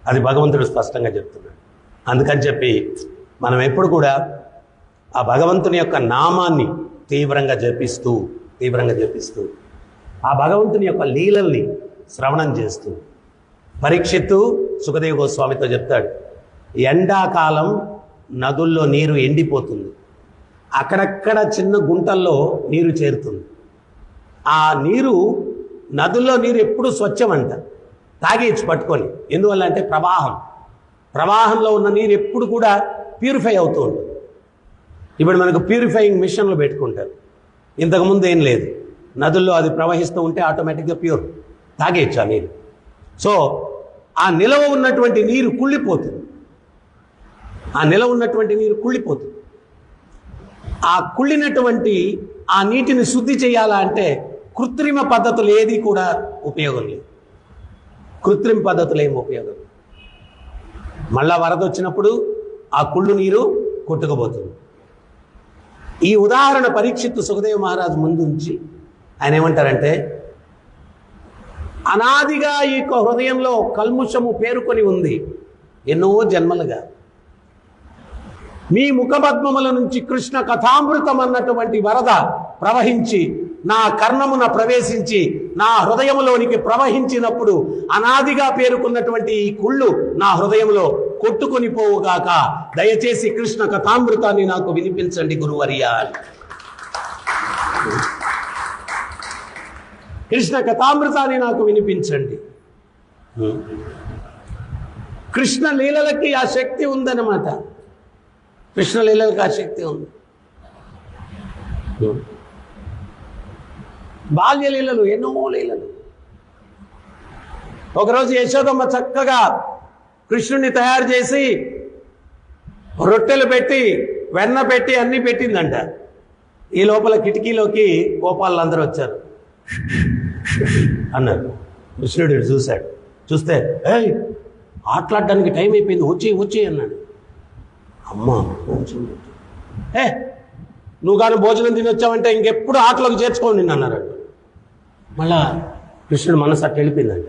అది భగవంతుడు స్పష్టంగా చెప్తున్నాడు. అందుకని చెప్పి మనం ఎప్పుడు కూడా ఆ భగవంతుని యొక్క నామాన్ని తీవ్రంగా జపిస్తూ ఆ భగవంతుని యొక్క లీలల్ని శ్రవణం చేస్తూ, పరీక్షిత్తు సుఖదేవ గోస్వామితో చెప్తాడు, ఎండాకాలం నదుల్లో నీరు ఎండిపోతుంది, అక్కడక్కడ చిన్న గుంటల్లో నీరు చేరుతుంది. ఆ నీరు, నదుల్లో నీరు ఎప్పుడు స్వచ్ఛమంట, తాగేసి పట్టుకొని. ఎందువల్ల అంటే ప్రవాహంలో ఉన్న నీరు ఎప్పుడు కూడా ప్యూరిఫై అవుతూ ఉంటుంది. ఇప్పుడు మనకు ప్యూరిఫైయింగ్ మిషన్లు పెట్టుకుంటారు. ఇంతకుముందు ఏం లేదు, నదుల్లో అది ప్రవహిస్తూ ఉంటే ఆటోమేటిక్గా ప్యూర్, తాగేయచ్చు ఆ నీరు. సో ఆ నిలవ ఉన్నటువంటి నీరు కుళ్ళిపోతుంది. ఆ కుళ్ళినటువంటి ఆ నీటిని శుద్ధి చేయాలా అంటే కృత్రిమ పద్ధతులు ఏది కూడా ఉపయోగం లేదు. మళ్ళా వరద వచ్చినప్పుడు ఆ కుళ్ళు నీరు కొట్టుకుపోతుంది. ఈ ఉదాహరణ పరీక్షిత్తు సుఖదేవ మహారాజు ముందు ఉంచి ఆయన ఏమంటారంటే, అనాదిగా ఈ హృదయంలో కల్ముషము పేరుకొని ఉంది ఎన్నో జన్మలుగా. మీ ముఖపద్మముల నుంచి కృష్ణ కథామృతం అన్నటువంటి వరద ప్రవహించి నా కర్ణమున ప్రవేశించి నా హృదయములోనికి ప్రవహించినప్పుడు అనాదిగా పేరుకున్నటువంటి ఈ కుళ్ళు నా హృదయంలో కొట్టుకొని పోవుగాక. దయచేసి కృష్ణ కథామృతాన్ని నాకు వినిపించండి గురువర్యా. కృష్ణ కథామృతాన్ని నాకు వినిపించండి. కృష్ణ లీలలకి ఆ శక్తి ఉందన్నమాట. కృష్ణ లీలలకి ఆ శక్తి ఉంది. బాల్యలీలలు, ఎన్నో లీలలు. ఒకరోజు యశోదమ్మ చక్కగా కృష్ణుని తయారు చేసి రొట్టెలు పెట్టి వెన్న పెట్టి అన్నీ పెట్టిందంట. ఈ లోపల కిటికీలోకి గోపాలందరూ వచ్చారు, అన్నారు. కృష్ణుడు చూశాడు. చూస్తే ఏయ్ ఆటలాడడానికి టైం అయిపోయింది, వచ్చి అన్నాడు. అమ్మ నువ్వు కానీ భోజనం తిని వచ్చావంటే ఇంకెప్పుడు ఆటలోకి చేర్చుకోండి నిన్ను అన్నారు. మళ్ళా కృష్ణుడు మనసు అట్టు వెళ్ళిపోయిందంట.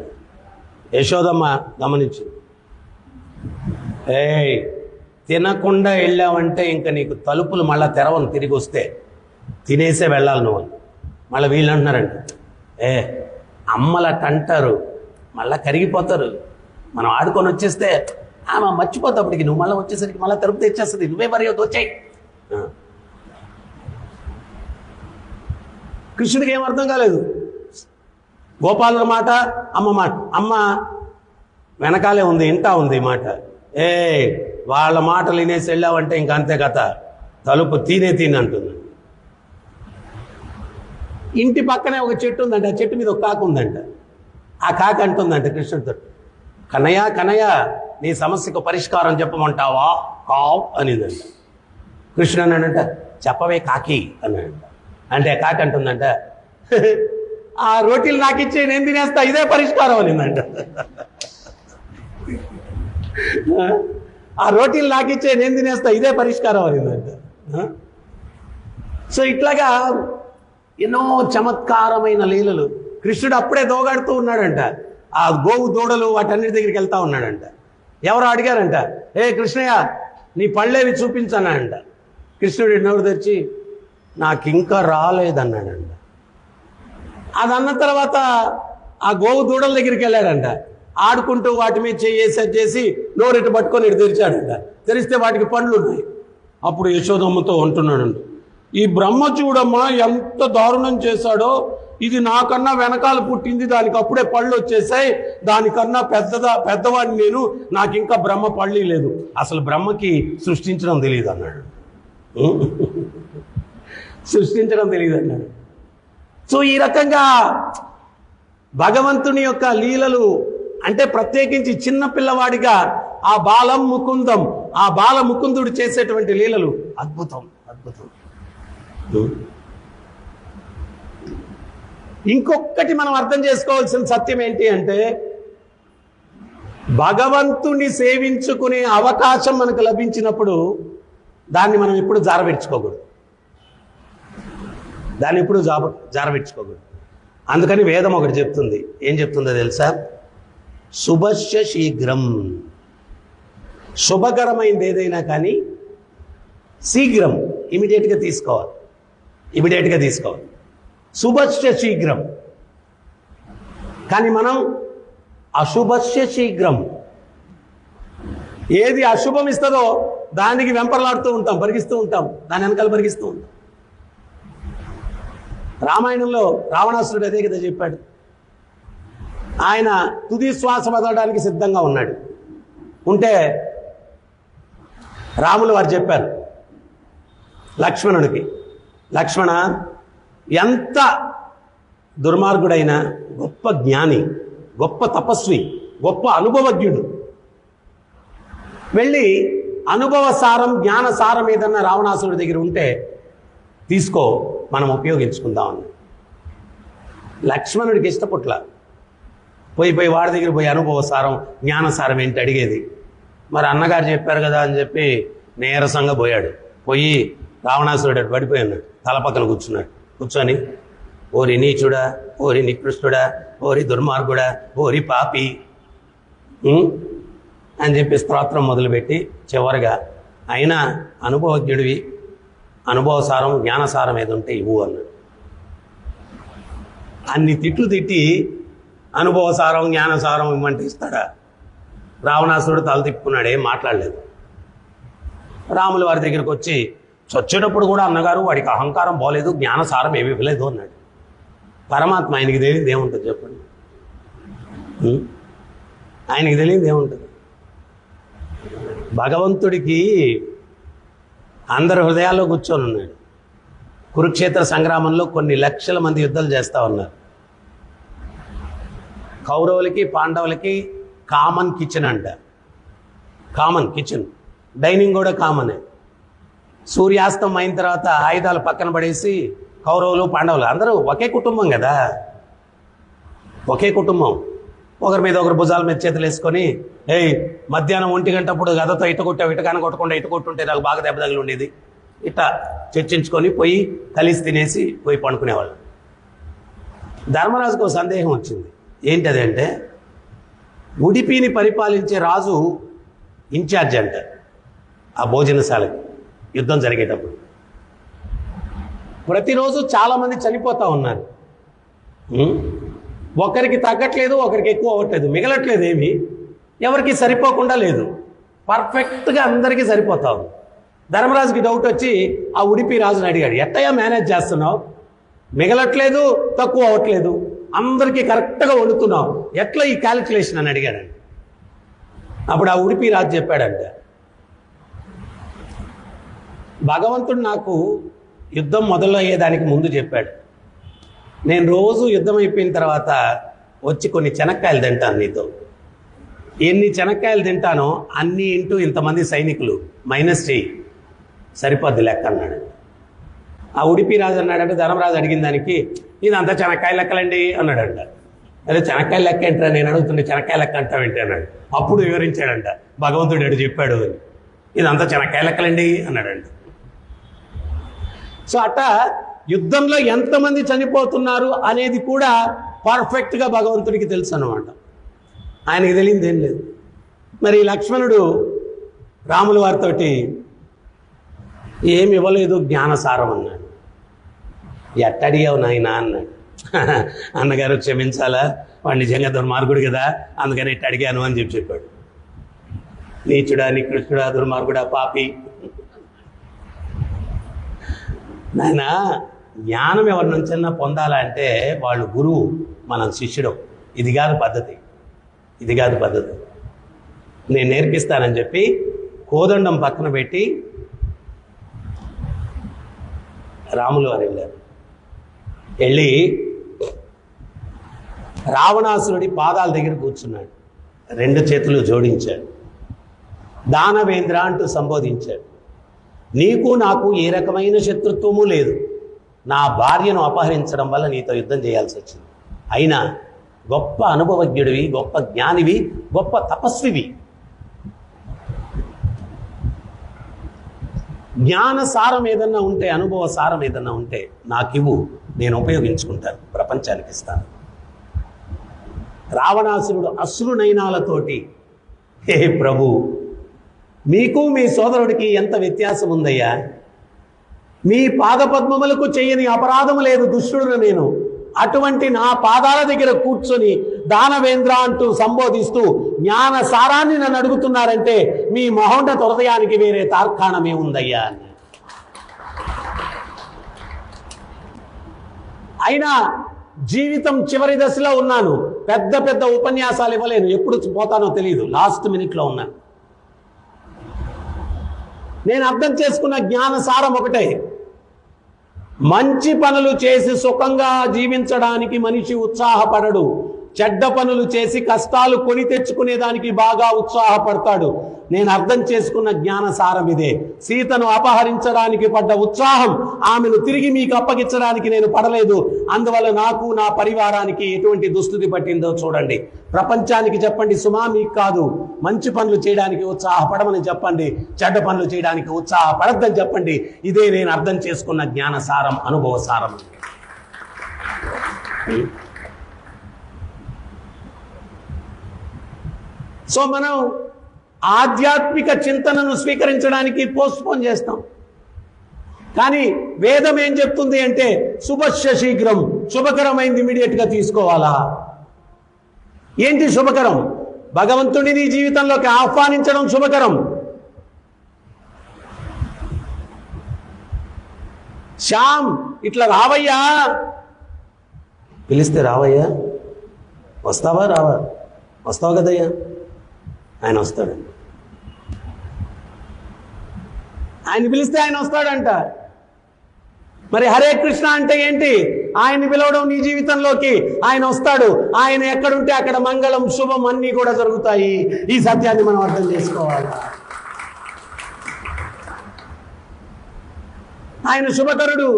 యశోదమ్మ గమనించింది. తినకుండా వెళ్ళావంటే ఇంకా నీకు తలుపులు మళ్ళీ తెరవను, తిరిగి వస్తే తినేసే వెళ్ళాలి నువ్వు. మళ్ళీ వీళ్ళు అంటున్నారంట, అమ్మలట అంటారు, మళ్ళీ కరిగిపోతారు. మనం ఆడుకొని వచ్చేస్తే ఆమె మర్చిపోతాప్పటికి, నువ్వు మళ్ళీ వచ్చేసరికి మళ్ళీ తలుపు తెచ్చేస్తుంది, నువ్వే మరి వచ్చాయి. కృష్ణుడికి ఏం అర్థం కాలేదు. గోపాలుల మాట, అమ్మ మాట. అమ్మ వెనకాలే ఉంది, ఇంటా ఉంది మాట. ఏ వాళ్ళ మాటలు వినేసి వెళ్ళావంటే ఇంక అంతే కథ, తలుపు తీనే అంటుంది. ఇంటి పక్కనే ఒక చెట్టు ఉందంట, ఆ చెట్టు మీద ఒక కాకు ఉందంట. ఆ కాకి అంటుందంట కృష్ణుడితో, కన్నయ్య కన్నయ్య నీ సమస్యకు పరిష్కారం చెప్పమంటావా కావ్ అనిందంట. కృష్ణుడు అన్నాడంట, చెప్పవే కాకి అన్నాడంట. అంటే కాకి అంటుందంట, ఆ రోటీలు నాకు ఇచ్చే నేను తినేస్తా, ఇదే పరిష్కారం అనిందంట. ఆ రోటీలు నాకు ఇచ్చే నేను తినేస్తా, ఇదే పరిష్కారం అనిందంట. సో ఇట్లాగా ఎన్నో చమత్కారమైన లీలలు. కృష్ణుడు అప్పుడే దోగాడుతూ ఉన్నాడంట. ఆ గోవు దూడలు వాటన్నిటి దగ్గరికి వెళ్తా ఉన్నాడంట. ఎవరు అడిగారంట, ఏ కృష్ణయ్య నీ పళ్ళేవి చూపించన్నాడంట. కృష్ణుడు నోరు తెరిచి నాకు ఇంకా రాలేదన్నాడంట. అది అన్న తర్వాత ఆ గోవు దూడల దగ్గరికి వెళ్ళాడంట. ఆడుకుంటూ వాటి మీద చేసి నోరెట్టు పట్టుకొని ఇటు తెరిచాడంట. తెరిస్తే వాటికి పండ్లు ఉన్నాయి. అప్పుడు యశోదమ్మతో అంటున్నాడంట, ఈ బ్రహ్మ చూడమ్మా ఎంత దారుణం చేశాడో, ఇది నాకన్నా వెనకాల పుట్టింది, దానికి అప్పుడే పళ్ళు వచ్చేసాయి, దానికన్నా పెద్దవాడిని నేను, నాకు ఇంకా బ్రహ్మ పళ్ళి లేదు, అసలు బ్రహ్మకి సృష్టించడం తెలియదు అన్నాడు. సృష్టించడం తెలియదు అన్నాడు. సో ఈ రకంగా భగవంతుని యొక్క లీలలు అంటే ప్రత్యేకించి చిన్న పిల్లవాడిగా ఆ బాలం ముకుందం, ఆ బాల ముకుందుడు చేసేటువంటి లీలలు అద్భుతం అద్భుతం. ఇంకొకటి మనం అర్థం చేసుకోవాల్సిన సత్యం ఏంటి అంటే, భగవంతుని సేవించుకునే అవకాశం మనకు లభించినప్పుడు దాన్ని మనం ఎప్పుడు జారవిడ్చుకోకూడదు, దాన్ని ఎప్పుడు జారవిడ్చుకోకూడదు. అందుకని వేదం ఒకటి చెప్తుంది. ఏం చెప్తుందో తెలుసా? శుభస్య శీఘ్రం. శుభకరమైనది ఏదైనా కానీ శీఘ్రం, ఇమీడియట్గా తీసుకోవాలి, ఇమీడియట్గా తీసుకోవాలి. శుభస్య శీఘ్రం. కానీ మనం అశుభస్య శీఘ్రం, ఏది అశుభం ఇస్తుందో దానికి వెంపర్లాడుతూ ఉంటాం, పరిగిస్తూ ఉంటాం, దాని వెనకాల పరిగిస్తూ ఉంటాం. రామాయణంలో రావణాసురుడు అదే కదా చెప్పాడు. ఆయన తుది శ్వాస వదలడానికి సిద్ధంగా ఉన్నాడు. ఉంటే రాములు వారు చెప్పారు లక్ష్మణుడికి, లక్ష్మణ, ఎంత దుర్మార్గుడైనా గొప్ప జ్ఞాని, గొప్ప తపస్వి, గొప్ప అనుభవజ్ఞుడు, వెళ్ళి అనుభవ సారం జ్ఞాన సారం ఏదన్నా రావణాసురుడి దగ్గర ఉంటే తీసుకో, మనం ఉపయోగించుకుందామని. లక్ష్మణుడికి ఇష్టపట్ల పోయి వాడి దగ్గర పోయి అనుభవ సారం జ్ఞానసారం ఏంటి అడిగేది. మరి అన్నగారు చెప్పారు కదా అని చెప్పి నీరసంగా పోయాడు. పోయి రావణాసురుడు పడిపోయి ఉన్నాడు, తల పక్కన కూర్చున్నాడు. కూర్చొని ఓరి నీచుడా, ఓరి నికృష్టుడా, ఓరి దుర్మార్గుడా, ఓరి పాపి అని చెప్పి స్తోత్రం మొదలుపెట్టి చివరిగా అయినా అనుభవజ్ఞుడివి, అనుభవసారం జ్ఞానసారం ఏది ఉంటే ఇవ్వు అన్నాడు. అన్ని తిట్లు తిట్టి అనుభవసారం జ్ఞానసారం ఇవ్వమంటే ఇస్తాడా? రావణాసురుడు తల తిప్పుకున్నాడు, ఏం మాట్లాడలేదు. రాముల వారి దగ్గరికి వచ్చి చచ్చేటప్పుడు కూడా అన్నగారు వాడికి అహంకారం పోలేదు, జ్ఞానసారం ఏమి ఇవ్వలేదు అన్నాడు. పరమాత్మ ఆయనకి తెలియదు ఏముంటుంది చెప్పండి? ఆయనకి తెలియదు ఏముంటుంది? భగవంతుడికి అందరి హృదయాల్లో కూర్చొని ఉన్నాడు. కురుక్షేత్ర సంగ్రామంలో కొన్ని లక్షల మంది యుద్ధాలు చేస్తూ ఉన్నారు. కౌరవులకి పాండవులకి కామన్ కిచెన్ అంట, కామన్ కిచెన్, డైనింగ్ కూడా కామనే. సూర్యాస్తం అయిన తర్వాత ఆయుధాలు పక్కన పడేసి కౌరవులు పాండవులు అందరూ ఒకే కుటుంబం కదా, ఒకే కుటుంబం. ఒకరి మీద ఒకరు భుజాల మీద చేతులు వేసుకొని, ఏయ్ మధ్యాహ్నం 1 గంటప్పుడు గదతో ఇట కొట్టావు, ఇటకాన కొట్టకుండా ఇటు కొట్టుంటే నాకు బాగా దెబ్బ తగిలి ఉండేది, ఇట్లా చర్చించుకొని పోయి కలిసి తినేసి పోయి పండుకునేవాళ్ళు. ధర్మరాజుకు సందేహం వచ్చింది. ఏంటది అంటే, ఉడిపిని పరిపాలించే రాజు ఇన్ఛార్జ్ అంట ఆ భోజనశాలకి యుద్ధం జరిగేటప్పుడు. ప్రతిరోజు చాలామంది చనిపోతూ ఉన్నారు. ఒకరికి తగ్గట్లేదు, ఒకరికి ఎక్కువ అవ్వట్లేదు, మిగలట్లేదు, ఏమి ఎవరికి సరిపోకుండా లేదు, పర్ఫెక్ట్గా అందరికీ సరిపోతా ఉంది. ధర్మరాజుకి డౌట్ వచ్చి ఆ ఉడిపి రాజుని అడిగాడు, ఎట్టయ్యా మేనేజ్ చేస్తున్నావు, మిగలట్లేదు తక్కువ అవ్వట్లేదు, అందరికీ కరెక్ట్గా వండుతున్నావు, ఎట్లా ఈ క్యాలిక్యులేషన్ అని అడిగాడండి. అప్పుడు ఆ ఉడిపి రాజు చెప్పాడంట, భగవంతుడు నాకు యుద్ధం మొదలయ్యేదానికి ముందు చెప్పాడు, నేను రోజు యుద్ధం అయిపోయిన తర్వాత వచ్చి కొన్ని చెనక్కాయలు తింటాను, నీతో ఎన్ని చెనక్కాయలు తింటానో అన్ని ఇంటూ ఇంతమంది సైనికులు మైనస్ చేయి, సరిపోద్ది లెక్క అన్నాడు. ఆ ఉడిపి రాజు అన్నాడంటే ధర్మరాజు అడిగిన దానికి, ఇదంతా చెనక్కాయ లెక్కలండి అన్నాడంట. అదే చెనక్కాయ లెక్క ఏంటరా, నేను అడుగుతుండే చెనక్కాయ లెక్క అంటావేంటి అన్నాడు. అప్పుడు వివరించాడంట, భగవంతుడు ఎడు చెప్పాడు అని, ఇదంతా చెనక్కాయ లెక్కలండి అన్నాడంట. సో అట్ట యుద్ధంలో ఎంతమంది చనిపోతున్నారు అనేది కూడా పర్ఫెక్ట్గా భగవంతుడికి తెలుసు అన్నమాట. ఆయనకి తెలియదు ఏం లేదు. మరి లక్ష్మణుడు రాముల వారితోటి ఏమి ఇవ్వలేదు, జ్ఞానసారం అన్నాడు. ఎట్టడిగావు నాయనా అన్నాడు. అన్నగారు క్షమించాలా, వాడు నిజంగా దుర్మార్గుడు కదా, అందుకని ఇట్ట అడిగాను అని చెప్పాడు. నీచుడా, నికృష్టుడా, దుర్మార్గుడా, పాపి, నాయన జ్ఞానం ఎవరి నుంచైనా పొందాలంటే వాళ్ళు గురువు, మనం శిష్యుడు. ఇది కాదు పద్ధతి, ఇది కాదు పద్ధతి, నేను నేర్పిస్తానని చెప్పి కోదండం పక్కన పెట్టి రాములు వారు వెళ్ళారు. వెళ్ళి రావణాసురుడి పాదాల దగ్గర కూర్చున్నాడు, రెండు చేతులు జోడించాడు, దానవేంద్ర అంటూ సంబోధించాడు. నీకు నాకు ఏ రకమైన శత్రుత్వము లేదు, నా భార్యను అపహరించడం వల్ల నీతో యుద్ధం చేయాల్సి వచ్చింది. అయినా గొప్ప అనుభవజ్ఞుడివి, గొప్ప జ్ఞానివి, గొప్ప తపస్వివి, జ్ఞాన సారం ఏదన్నా ఉంటే, అనుభవ సారం ఏదన్నా ఉంటే నాకివ్వు, నేను ఉపయోగించుకుంటాను, ప్రపంచానికి ఇస్తాను. రావణాసురుడు అశ్రునయనాలతోటి, హే ప్రభు, మీకు మీ సోదరుడికి ఎంత వ్యత్యాసం ఉందయ్యా, మీ పాదపద్మములకు చెయ్యని అపరాధము లేదు, దుష్టుడును నేను, అటువంటి నా పాదాల దగ్గర కూర్చొని దానవేంద్ర అంటూ సంబోధిస్తూ జ్ఞాన సారాన్ని నన్ను అడుగుతున్నారంటే మీ మహోన్నత హృదయానికి వేరే తార్కాణమే ఉందయ్యా అని. అయినా జీవితం చివరి దశలో ఉన్నాను, పెద్ద పెద్ద ఉపన్యాసాలు ఇవ్వలేను, ఎప్పుడు పోతానో తెలియదు, లాస్ట్ మినిట్లో ఉన్నాను. నేను అర్థం చేసుకున్న జ్ఞాన సారం ఒకటే, మంచి పనులు చేసి సుఖంగా జీవించడానికి మనిషి ఉత్సాహపడడు, చెడ్డ పనులు చేసి కష్టాలు కొని తెచ్చుకునేదానికి బాగా ఉత్సాహపడతాడు. నేను అర్థం చేసుకున్న జ్ఞాన సారం ఇదే. సీతను అపహరించడానికి పడ్డ ఉత్సాహం ఆమెను తిరిగి మీకు అప్పగించడానికి నేను పడలేదు. అందువల్ల నాకు, నా పరివారానికి ఎటువంటి దుస్థితి పట్టిందో చూడండి. ప్రపంచానికి చెప్పండి, సుమా మీకు కాదు, మంచి పనులు చేయడానికి ఉత్సాహపడమని చెప్పండి, చెడ్డ పనులు చేయడానికి ఉత్సాహపడద్దని చెప్పండి. ఇదే నేను అర్థం చేసుకున్న జ్ఞాన సారం, అనుభవ సారం. సో మనం ఆధ్యాత్మిక చింతనను స్వీకరించడానికి పోస్ట్పోన్ చేస్తాం. కానీ వేదం ఏం చెప్తుంది అంటే శుభస్య శీఘ్రం, శుభకరమైంది ఇమీడియట్గా తీసుకోవాలా. ఏంటి శుభకరం? భగవంతుడిని నీ జీవితంలోకి ఆహ్వానించడం శుభకరం. శ్యామ్ ఇట్లా రావయ్యా, పిలిస్తే రావయ్యా, వస్తావా రావా, వస్తావు కదయ్యా, ఆయన వస్తాడు. ఆయన పిలిస్తే ఆయన వస్తాడంట. మరి హరే కృష్ణ అంటే ఏంటి? ఆయన్ని పిలవడం నీ జీవితంలోకి, ఆయన వస్తాడు. ఆయన ఎక్కడుంటే అక్కడ మంగళం, శుభం అన్నీ కూడా జరుగుతాయి. ఈ సత్యాన్ని మనం అర్థం చేసుకోవాలి. ఆయన శుభకరుడు.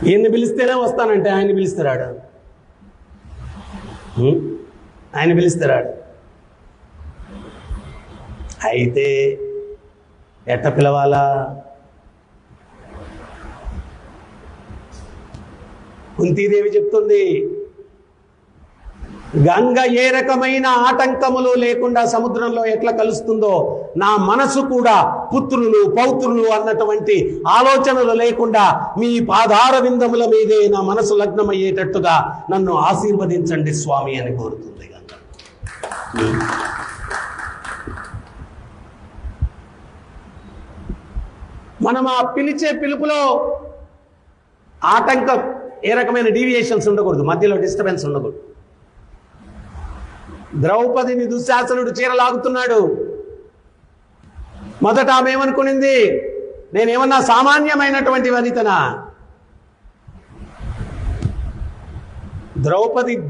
ఈయన్ని పిలిస్తేనే వస్తానంటే ఆయన్ని పిలిస్తే రాడు, ఆయన పిలిస్తే రాడు. అయితే ఎట్ట పిలవాలా? కుంతీదేవి చెప్తుంది, గంగ ఏ రకమైన ఆటంకములు లేకుండా సముద్రంలో ఎట్లా కలుస్తుందో నా మనసు కూడా పుత్రులు పౌత్రులు అన్నటువంటి ఆలోచనలు లేకుండా మీ పాదార విందముల మీదే నా మనసు లగ్నమయ్యేటట్టుగా నన్ను ఆశీర్వదించండి స్వామి అని కోరుతుంది గంగ. మనం ఆ పిలిచే పిలుపులో ఆటంకం, ఏ రకమైన డీవియేషన్స్ ఉండకూడదు, మధ్యలో డిస్టర్బెన్స్ ఉండకూడదు. ద్రౌపదిని దుశ్శాసనుడు చీరలాగుతున్నాడు. మొదట ఆమె ఏమనుకునింది, నేనేమన్నా సామాన్యమైనటువంటి వనితనా?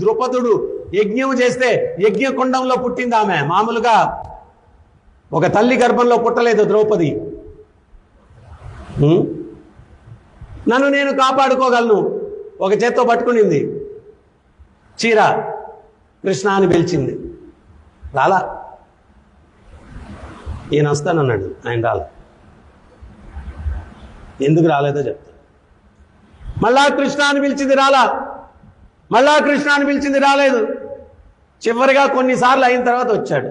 ద్రుపదుడు యజ్ఞం చేస్తే యజ్ఞకుండంలో పుట్టింది ఆమె. మామూలుగా ఒక తల్లి గర్భంలో పుట్టలేదు ద్రౌపది. నన్ను నేను కాపాడుకోగలను. ఒక చేత్తో పట్టుకునింది చీర. కృష్ణ అని పిలిచింది, రాలా. ఈయన వస్తానన్నాడు, ఆయన రాలా. ఎందుకు రాలేదో చెప్తాను. మళ్ళా కృష్ణ అని పిలిచింది, రాలా. మళ్ళా కృష్ణ అని పిలిచింది, రాలేదు. చివరిగా కొన్నిసార్లు అయిన తర్వాత వచ్చాడు,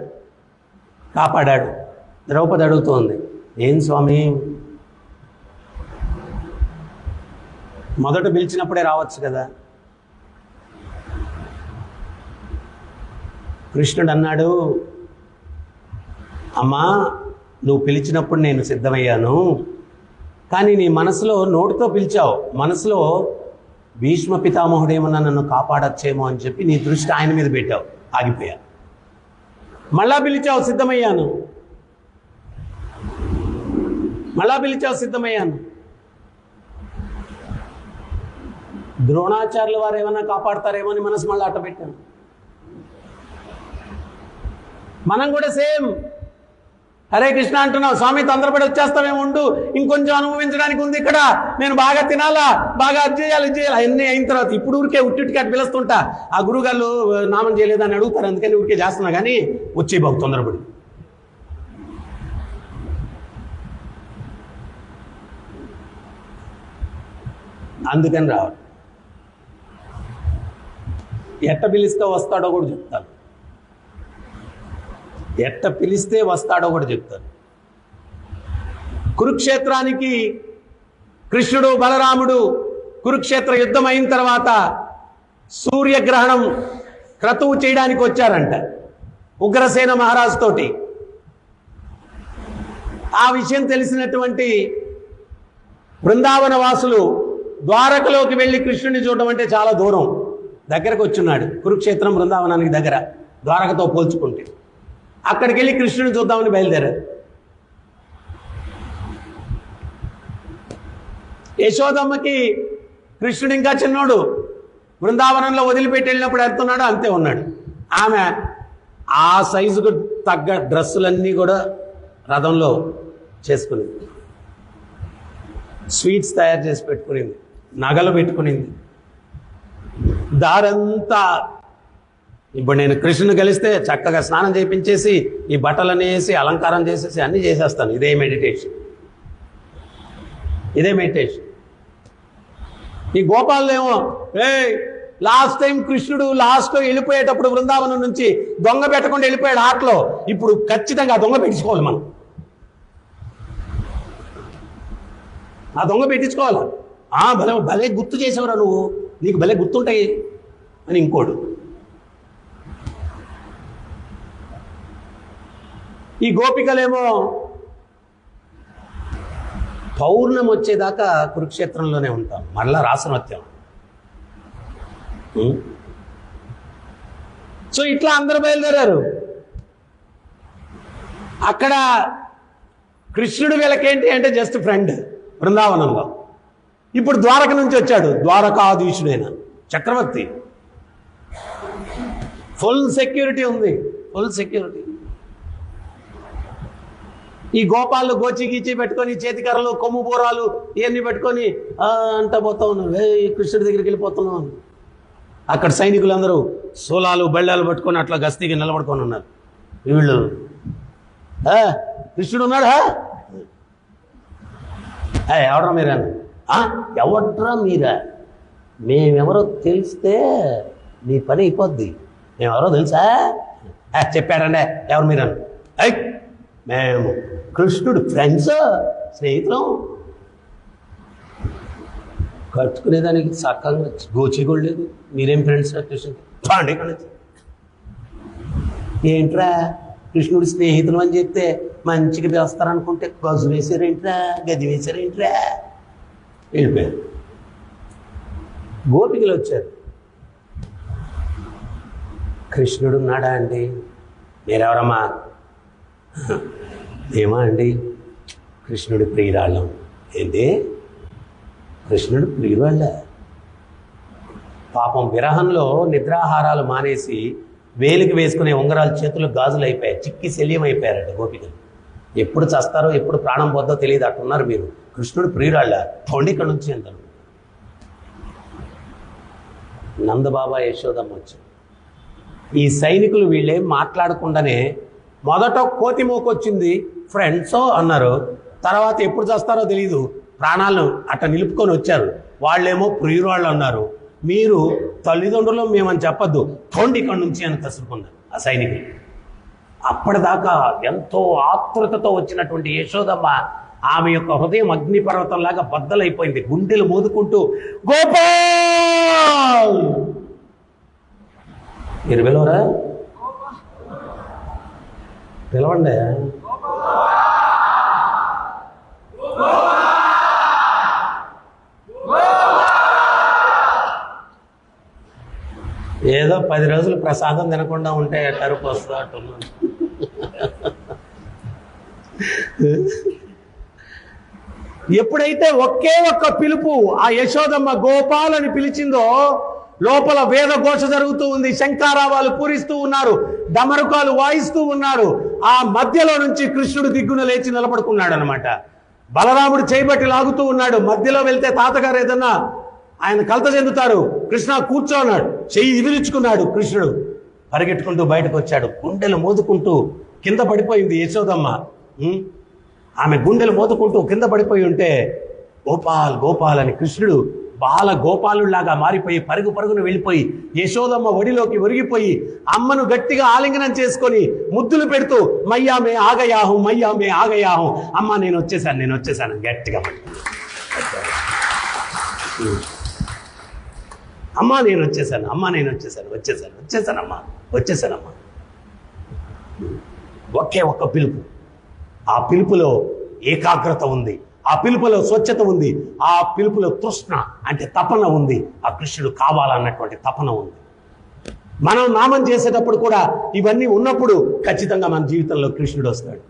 కాపాడాడు. ద్రౌపది అడుగుతోంది, ఏం స్వామి, మొదట పిలిచినప్పుడే రావచ్చు కదా. కృష్ణుడు అన్నాడు, అమ్మా నువ్వు పిలిచినప్పుడు నేను సిద్ధమయ్యాను, కానీ నీ మనసులో నోటితో పిలిచావు, మనసులో భీష్మ పితామహుడు ఏమన్నా నన్ను కాపాడచ్చేమో అని చెప్పి నీ దృష్టి ఆయన మీద పెట్టావు, ఆగిపోయా. మళ్ళా పిలిచావు, సిద్ధమయ్యాను. మళ్ళా పిలిచావు, సిద్ధమయ్యాను. ద్రోణాచార్యుల వారు ఏమన్నా కాపాడతారేమో అని మనసు మళ్ళీ అట్ట పెట్టాను. మనం కూడా సేమ్ హరే కృష్ణ అంటున్నావు, స్వామి తొందరపడి వచ్చేస్తామేమో, ఉండు, ఇంకొంచెం అనుభవించడానికి ఉంది ఇక్కడ, నేను బాగా తినాలా, బాగా అది చేయాలి, ఇది చేయాలి, అన్నీ అయిన తర్వాత ఇప్పుడు ఊరికే ఉట్టికి అటు పిలుస్తుంటా. ఆ గురుగారు నామం చేయలేదని అడుగుతారు, అందుకని ఊరికే చేస్తున్నా, కానీ వచ్చే బాబు తొందరపడి. అందుకని రావాలి. ఎట్ట పిలిస్తే వస్తాడో కూడా చెప్తాను, ఎట్ట పిలిస్తే వస్తాడో కూడా చెప్తాను. కురుక్షేత్రానికి కృష్ణుడు బలరాముడు కురుక్షేత్ర యుద్ధం అయిన తర్వాత సూర్యగ్రహణం క్రతువు చేయడానికి వచ్చారంట ఉగ్రసేన మహారాజు తోటి. ఆ విషయం తెలిసినటువంటి బృందావన వాసులు ద్వారకలోకి వెళ్ళి కృష్ణుడిని చూడడం అంటే చాలా దూరం, దగ్గరకు వచ్చున్నాడు. కురుక్షేత్రం బృందావనానికి దగ్గర, ద్వారకతో పోల్చుకుంటే. అక్కడికి వెళ్ళి కృష్ణుడిని చూద్దామని బయలుదేరారు. యశోదమ్మకి కృష్ణుడు ఇంకా చిన్నోడు, బృందావనంలో వదిలిపెట్టి వెళ్ళినప్పుడు ఎంతున్నాడో అంతే ఉన్నాడు. ఆమె ఆ సైజుకు తగ్గ డ్రెస్సులన్నీ కూడా రథంలో చేసుకునింది, స్వీట్స్ తయారు చేసి పెట్టుకునింది, నగలు పెట్టుకునింది. దారంతా ఇప్పుడు నేను కృష్ణుని కలిస్తే చక్కగా స్నానం చేయించేసి ఈ బట్టలన్నీ వేసి అలంకారం చేసేసి అన్నీ చేసేస్తాను. ఇదే మెడిటేషన్, ఇదే మెడిటేషన్. ఈ గోపాలనేమో లాస్ట్ టైం కృష్ణుడు లాస్ట్లో వెళ్ళిపోయేటప్పుడు బృందావనం నుంచి దొంగ పెట్టకుండా వెళ్ళిపోయాడు ఆటలో. ఇప్పుడు ఖచ్చితంగా ఆ దొంగ పెట్టించుకోవాలి మనం, ఆ దొంగ పెట్టించుకోవాలి. భలే భలే గుర్తు చేసేవరా నువ్వు, నీకు భలే గుర్తుంటాయి అని ఇంకోడు. ఈ గోపికలేమో పౌర్ణమి వచ్చేదాకా కురుక్షేత్రంలోనే ఉంటాం, మళ్ళా రాసనత్యం. సో ఇట్లా అందరూ బయలుదేరారు. అక్కడ కృష్ణుడు వీళ్ళకేంటి అంటే జస్ట్ ఫ్రెండ్ బృందావనంలో. ఇప్పుడు ద్వారక నుంచి వచ్చాడు, ద్వారకాధీశుడైన చక్రవర్తి. ఫుల్ సెక్యూరిటీ ఉంది, ఫుల్ సెక్యూరిటీ. ఈ గోపాలు గోచి గీచి పెట్టుకొని చేతికర్రలు కొమ్ము బూరాలు ఇవన్నీ పెట్టుకొని అంతా పోతా ఉన్నారు. కృష్ణుడి దగ్గరికి వెళ్ళిపోతున్నాం అని. అక్కడ సైనికులందరూ సోలాలు బళ్ళాలు పట్టుకొని అట్లా గస్తీకి నిలబడుకొని ఉన్నారు. వీళ్ళు కృష్ణుడు ఉన్నాడా, ఎవడ్రా మీరా, ఎవడ్రా మీరా, మేమెవరో తెలిస్తే నీ పని అయిపోద్ది, మేమెవరో తెలుసా, చెప్పాడండి ఎవరు మీరా, మేము కృష్ణుడు ఫ్రెండ్స్, స్నేహితులం, కట్టుకునేదానికి చక్కగా గోచిగొడలేదు, మీరేం ఫ్రెండ్స్ కృష్ణుడు పాండే కనొచ్చు. ఏంట్రా కృష్ణుడు స్నేహితులు అని చెప్తే మంచిగా వేస్తారనుకుంటే గజు వేసారేంట్రా, గది వేసారేంట్రా, వెళ్ళిపోయారు. గోపికలు వచ్చారు. కృష్ణుడు ఉన్నాడా అండి? మీరెవరమ్మా? ఏమా అండి? కృష్ణుడి ప్రియురాళ్ళం. ఏంటి? కృష్ణుడు ప్రియురాళ్ళ? పాపం విరహంలో నిద్రాహారాలు మానేసి వేలికి వేసుకునే ఉంగరాలు చేతులు గాజులు అయిపోయాయి, చిక్కి శల్యం అయిపోయారండి గోపికలు. ఎప్పుడు చస్తారో ఎప్పుడు ప్రాణం పోద్దో తెలియదు, అట్టున్నారు మీరు. కృష్ణుడు ప్రియురాళ్ళ? తోండి ఇక్కడ నుంచి అంటారు. నందబాబా యశోదమ్మ వచ్చారు. ఈ సైనికులు వీళ్ళేం మాట్లాడకుండానే మొదట కోతి మోకొచ్చింది, ఫ్రెండ్సో అన్నారు. తర్వాత ఎప్పుడు చేస్తారో తెలియదు, ప్రాణాలను అట్ట నిలుపుకొని వచ్చారు. వాళ్ళేమో ప్రియురాళ్ళు అన్నారు. మీరు తల్లిదండ్రులు మేమని చెప్పద్దు, తోండి ఇక్కడ నుంచి అని కసురుకున్నారు ఆ సైనికులు. అప్పటిదాకా ఎంతో ఆతృతతో వచ్చినటువంటి యశోదమ్మ ఆమె యొక్క హృదయం అగ్నిపర్వతంలాగా బద్దలైపోయింది. గుండెలు మోదుకుంటూ గోపాల్, మీరు పిలవరా? పిలవండి. ఏదో 10 రోజులు ప్రసాదం తినకుండా ఉంటే కరుపు వస్తా అంటున్నాను. ఎప్పుడైతే ఒకే ఒక్క పిలుపు ఆ యశోదమ్మ గోపాల్ అని పిలిచిందో, లోపల వేద ఘోష జరుగుతూ ఉంది, శంఖారావాలు పూరిస్తూ ఉన్నారు, డమరుకాలు వాయిస్తూ ఉన్నారు. ఆ మధ్యలో నుంచి కృష్ణుడు దిగ్గున లేచి నిలబడుకున్నాడు అనమాట. బలరాముడు చేయబట్టి లాగుతూ ఉన్నాడు. మధ్యలో వెళ్తే తాతగారు ఏదన్నా ఆయన కలత చెందుతారు. కృష్ణ కూర్చో అన్నాడు. చెయ్యి విదిలించుకున్నాడు. కృష్ణుడు పరిగెట్టుకుంటూ బయటకు వచ్చాడు. గుండెలు మోదుకుంటూ కింద పడిపోయింది యశోదమ్మ. ఆమె గుండెలు మోదుకుంటూ కింద పడిపోయి ఉంటే గోపాల్ గోపాల్ అని కృష్ణుడు బాల గోపాలులాగా మారిపోయి పరుగు పరుగును వెళ్ళిపోయి యశోదమ్మ ఒడిలోకి ఒరిగిపోయి అమ్మను గట్టిగా ఆలింగనం చేసుకొని ముద్దులు పెడుతూ మయ్యామే ఆగయాహం, మయ్యామే ఆగయాహం, అమ్మ నేను వచ్చేసాను గట్టిగా. అమ్మా నేను వచ్చేసానమ్మా. ఒకే ఒక్క పిలుపు. ఆ పిలుపులో ఏకాగ్రత ఉంది, ఆ పిలుపులో స్వచ్ఛత ఉంది, ఆ పిలుపులో తృష్ణ అంటే తపన ఉంది. ఆ కృష్ణుడు కావాలన్నటువంటి తపన ఉంది. మనం నామం చేసేటప్పుడు కూడా ఇవన్నీ ఉన్నప్పుడు ఖచ్చితంగా మన జీవితంలో కృష్ణుడు వస్తాడు.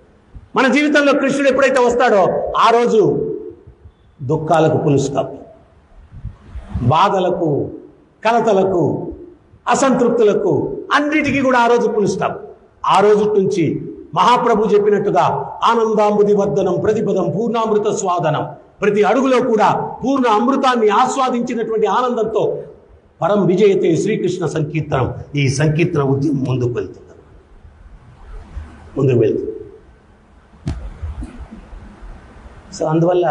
మన జీవితంలో కృష్ణుడు ఎప్పుడైతే వస్తాడో ఆ రోజు దుఃఖాలకు పులుస్తాపు, బాధలకు, కలతలకు, అసంతృప్తులకు అన్నిటికీ కూడా ఆ రోజు పులుస్తాపు. ఆ రోజు నుంచి మహాప్రభు చెప్పినట్టుగా ఆనందాంబుది వర్ధనం ప్రతిపదం పూర్ణామృత స్వాదనం, ప్రతి అడుగులో కూడా పూర్ణ అమృతాన్ని ఆస్వాదించినటువంటి ఆనందంతో పరం విజయతే శ్రీకృష్ణ సంకీర్తనం, ఈ సంకీర్తన ఉద్యమం ముందుకు వెళ్తుంది. సో అందువల్ల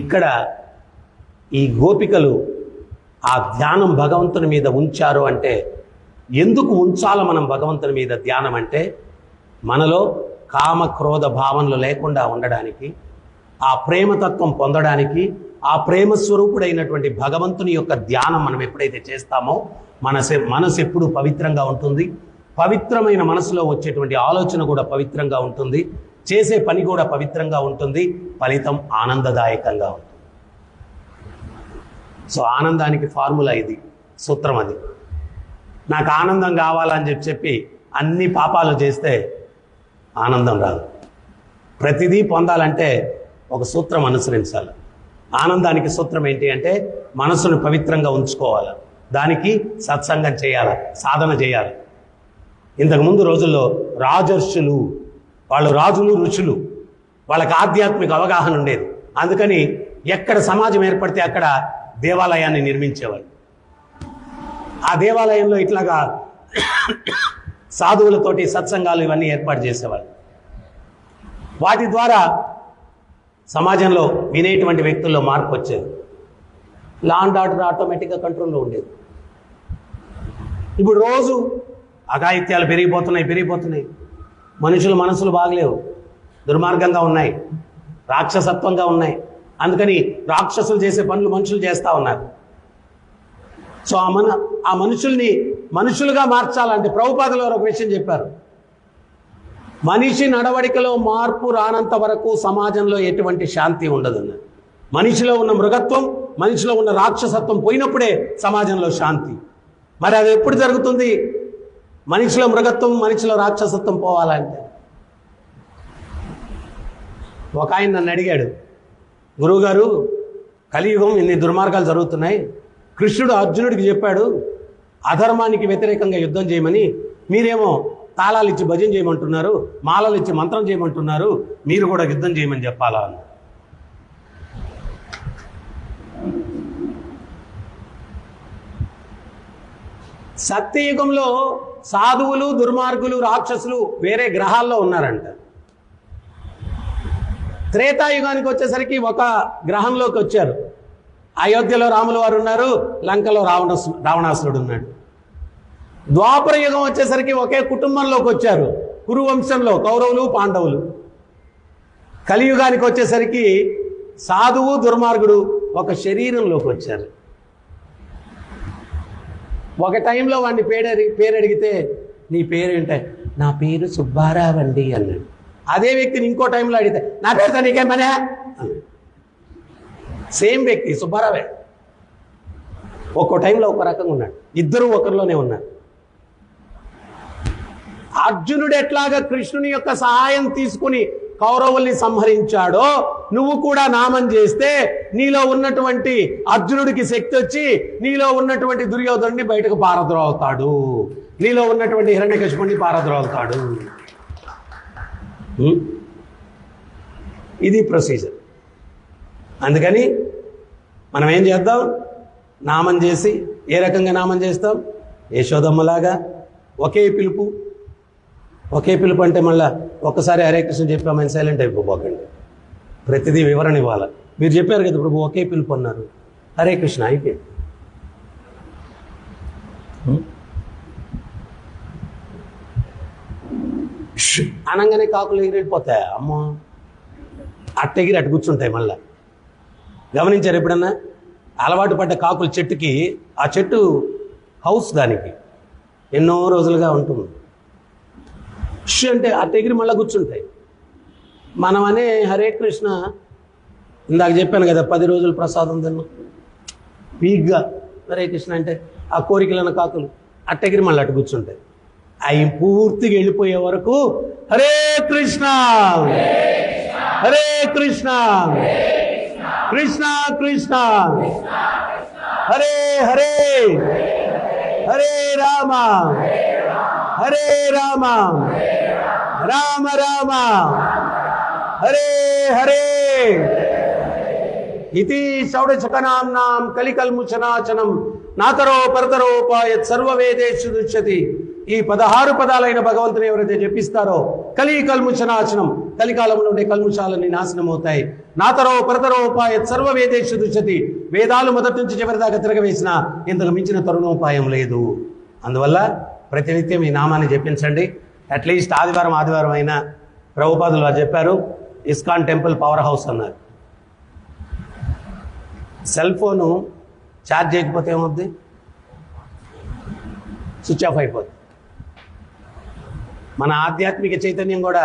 ఇక్కడ ఈ గోపికలు ఆ ధ్యానం భగవంతుని మీద ఉంచారు. అంటే ఎందుకు ఉంచాలో మనం భగవంతుని మీద ధ్యానం అంటే మనలో కామ క్రోధ భావనలు లేకుండా ఉండడానికి, ఆ ప్రేమతత్వం పొందడానికి, ఆ ప్రేమ స్వరూపుడైనటువంటి భగవంతుని యొక్క ధ్యానం మనం ఎప్పుడైతే చేస్తామో మనసు ఎప్పుడు పవిత్రంగా ఉంటుంది. పవిత్రమైన మనసులో వచ్చేటువంటి ఆలోచన కూడా పవిత్రంగా ఉంటుంది, చేసే పని కూడా పవిత్రంగా ఉంటుంది, ఫలితం ఆనందదాయకంగా ఉంటుంది. సో ఆనందానికి ఫార్ములా ఇది, సూత్రం అది. నాకు ఆనందం కావాలని చెప్పి అన్ని పాపాలు చేస్తే ఆనందం రాదు. ప్రతిదీ పొందాలంటే ఒక సూత్రం అనుసరించాలి. ఆనందానికి సూత్రం ఏంటి అంటే మనసును పవిత్రంగా ఉంచుకోవాలి, దానికి సత్సంగం చేయాలి, సాధన చేయాలి. ఇంతకుముందు రోజుల్లో రాజర్షులు, వాళ్ళు రాజులు, ఋషులు, వాళ్ళకి ఆధ్యాత్మిక అవగాహన ఉండేది. అందుకని ఎక్కడ సమాజం ఏర్పడితే అక్కడ దేవాలయాన్ని నిర్మించేవాళ్ళు. ఆ దేవాలయంలో ఇట్లాగా సాధువులతోటి సత్సంగాలు ఇవన్నీ ఏర్పాటు చేసేవాళ్ళు. వాటి ద్వారా సమాజంలో వినేటువంటి వ్యక్తుల్లో మార్పు వచ్చేది. లా అండ్ ఆర్డర్ ఆటోమేటిక్గా కంట్రోల్లో ఉండేది. ఇప్పుడు రోజు అఘాయిత్యాలు పెరిగిపోతున్నాయి. మనుషుల మనసులు బాగలేవు, దుర్మార్గంగా ఉన్నాయి, రాక్షసత్వంగా ఉన్నాయి. అందుకని రాక్షసులు చేసే పనులు మనుషులు చేస్తూ ఉన్నారు. సో ఆ మనుషుల్ని మనుషులుగా మార్చాలంటే ప్రభుపాదులు వారు ఒక విషయం చెప్పారు. మనిషి నడవడికలో మార్పు రానంత వరకు సమాజంలో ఎటువంటి శాంతి ఉండదన్నారు. మనిషిలో ఉన్న మృగత్వం, మనిషిలో ఉన్న రాక్షసత్వం పోయినప్పుడే సమాజంలో శాంతి. మరి అది ఎప్పుడు జరుగుతుంది? మనిషిలో మృగత్వం, మనిషిలో రాక్షసత్వం పోవాలంటే. ఒక ఆయన నన్ను అడిగాడు, గురువుగారు కలియుగం ఇన్ని దుర్మార్గాలు జరుగుతున్నాయి, కృష్ణుడు అర్జునుడికి చెప్పాడు అధర్మానికి వ్యతిరేకంగా యుద్ధం చేయమని, మీరేమో తాళాలు ఇచ్చి భజన చేయమంటున్నారు, మాలలు ఇచ్చి మంత్రం చేయమంటున్నారు, మీరు కూడా యుద్ధం చేయమని చెప్పాలా అని. సత్యయుగంలో సాధువులు, దుర్మార్గులు, రాక్షసులు వేరే గ్రహాల్లో ఉన్నారంట. త్రేతాయుగానికి వచ్చేసరికి ఒక గ్రహంలోకి వచ్చారు. అయోధ్యలో రాముల వారు ఉన్నారు, లంకలో రావణాసురుడు ఉన్నాడు. ద్వాపర యుగం వచ్చేసరికి ఒకే కుటుంబంలోకి వచ్చారు, కురువంశంలో కౌరవులు, పాండవులు. కలియుగానికి వచ్చేసరికి సాధువు, దుర్మార్గుడు ఒక శరీరంలోకి వచ్చారు. ఒక టైంలో వాడిని పేరు అడిగితే నీ పేరేంటే, నా పేరు సుబ్బారావు అండి అన్నాడు. అదే వ్యక్తిని ఇంకో టైంలో అడిగితే నా పేరుతో నీకేమనే అన్నాడు. సేమ్ వ్యక్తి సుబ్బారావే. ఒక్కో టైంలో ఒక రకంగా ఉన్నాడు, ఇద్దరు ఒకరిలోనే ఉన్నారు. అర్జునుడు ఎట్లాగా కృష్ణుని యొక్క సహాయం తీసుకుని కౌరవుల్ని సంహరించాడో, నువ్వు కూడా నామం చేస్తే నీలో ఉన్నటువంటి అర్జునుడికి శక్తి వచ్చి నీలో ఉన్నటువంటి దుర్యోధనుడిని బయటకు పారద్రోలుతాడు, నీలో ఉన్నటువంటి హిరణ్యకశిపుడిని పారద్రోలుతాడు. ఇది ప్రొసీజర్. అందుకని మనం ఏం చేద్దాం? నామం చేసి, ఏ రకంగా నామం చేస్తాం? యశోదమ్మలాగా ఒకే పిలుపు. ఒకే పిలుపు అంటే మళ్ళీ ఒక్కసారి హరే కృష్ణ చెప్పామని సైలెంట్ అయిపోకండి, ప్రతిదీ వివరణ ఇవ్వాలి. మీరు చెప్పారు కదా ప్రభు ఒకే పిలుపు అన్నారు, హరే కృష్ణ అయిపోయింది. అనగానే కాకులు ఎగిరిపోతాయి, అమ్మో అట్టెగిరి అటు కూర్చుంటాయి. మళ్ళీ గమనించారు ఎప్పుడన్నా? అలవాటు పడ్డ కాకులు చెట్టుకి, ఆ చెట్టు హౌస్ దానికి ఎన్నో రోజులుగా ఉంటుంది, అంటే అట్టెగిరి మళ్ళీ కూర్చుంటాయి. మనం అనే హరే కృష్ణ ఇందాక చెప్పాను కదా, 10 రోజులు ప్రసాదం తిన్నాం పీగ్గా హరే కృష్ణ అంటే ఆ కోరికలన్న కాకులు అట్టెగిరి మళ్ళీ అటు కూర్చుంటాయి. అవి పూర్తిగా వెళ్ళిపోయే వరకు హరే కృష్ణ హరే కృష్ణ కృష్ణ కృష్ణ హరే హరే హరే రామ హరే రామ రామ రామ హరే హరే. ఇది షౌడశకనాంనాం కలికల్ముచనాచనం నాతరో పరతరోపాయత్ సర్వవేదేషు దృశ్యతి. ఈ 16 పదాలైన భగవంతుని ఎవరైతే జపిస్తారో కలికల్ముచనాచనం, కలికాలంలో ఉండే కల్ముషాలన్నీ నాశనం అవుతాయి. నాతరో పరతరోపాయత్ సర్వవేదేషు దృశ్యతి. వేదాలు మొదటి నుంచి చివరి దాకా తిరగవేసిన ఇంతకు మించిన తరుణోపాయం లేదు. అందువల్ల ప్రతినిత్యం ఈ నామాన్ని జపించండి. అట్లీస్ట్ ఆదివారం అయినా ప్రభుపాదులు వారు చెప్పారు, ఇస్కాన్ టెంపుల్ పవర్ హౌస్ అన్నారు. సెల్ ఫోను ఛార్జ్ చేయకపోతే ఏమవుద్ది? స్విచ్ ఆఫ్ అయిపోద్ది. మన ఆధ్యాత్మిక చైతన్యం కూడా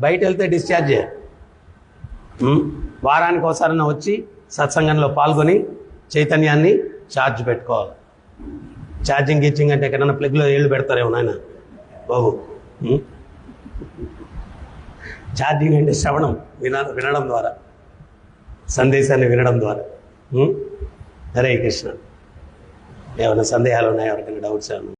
బయట వెళ్తే డిశ్చార్జ్ చేయాలి. వారానికి ఒకసారి వచ్చి సత్సంగంలో పాల్గొని చైతన్యాన్ని ఛార్జ్ పెట్టుకోవాలి. ఛార్జింగ్ గిచ్చింగ్ అంటే ఎక్కడన్నా ప్లగ్లో ఏళ్ళు పెడతారేమో నాయన బాబు. ఛార్జింగ్ అంటే శ్రవణం, వినడం ద్వారా, సందేశాన్ని వినడం ద్వారా. హరే కృష్ణ. ఏమైనా సందేహాలు ఉన్నాయా? ఎవరికైనా డౌట్స్ ఏమన్నా?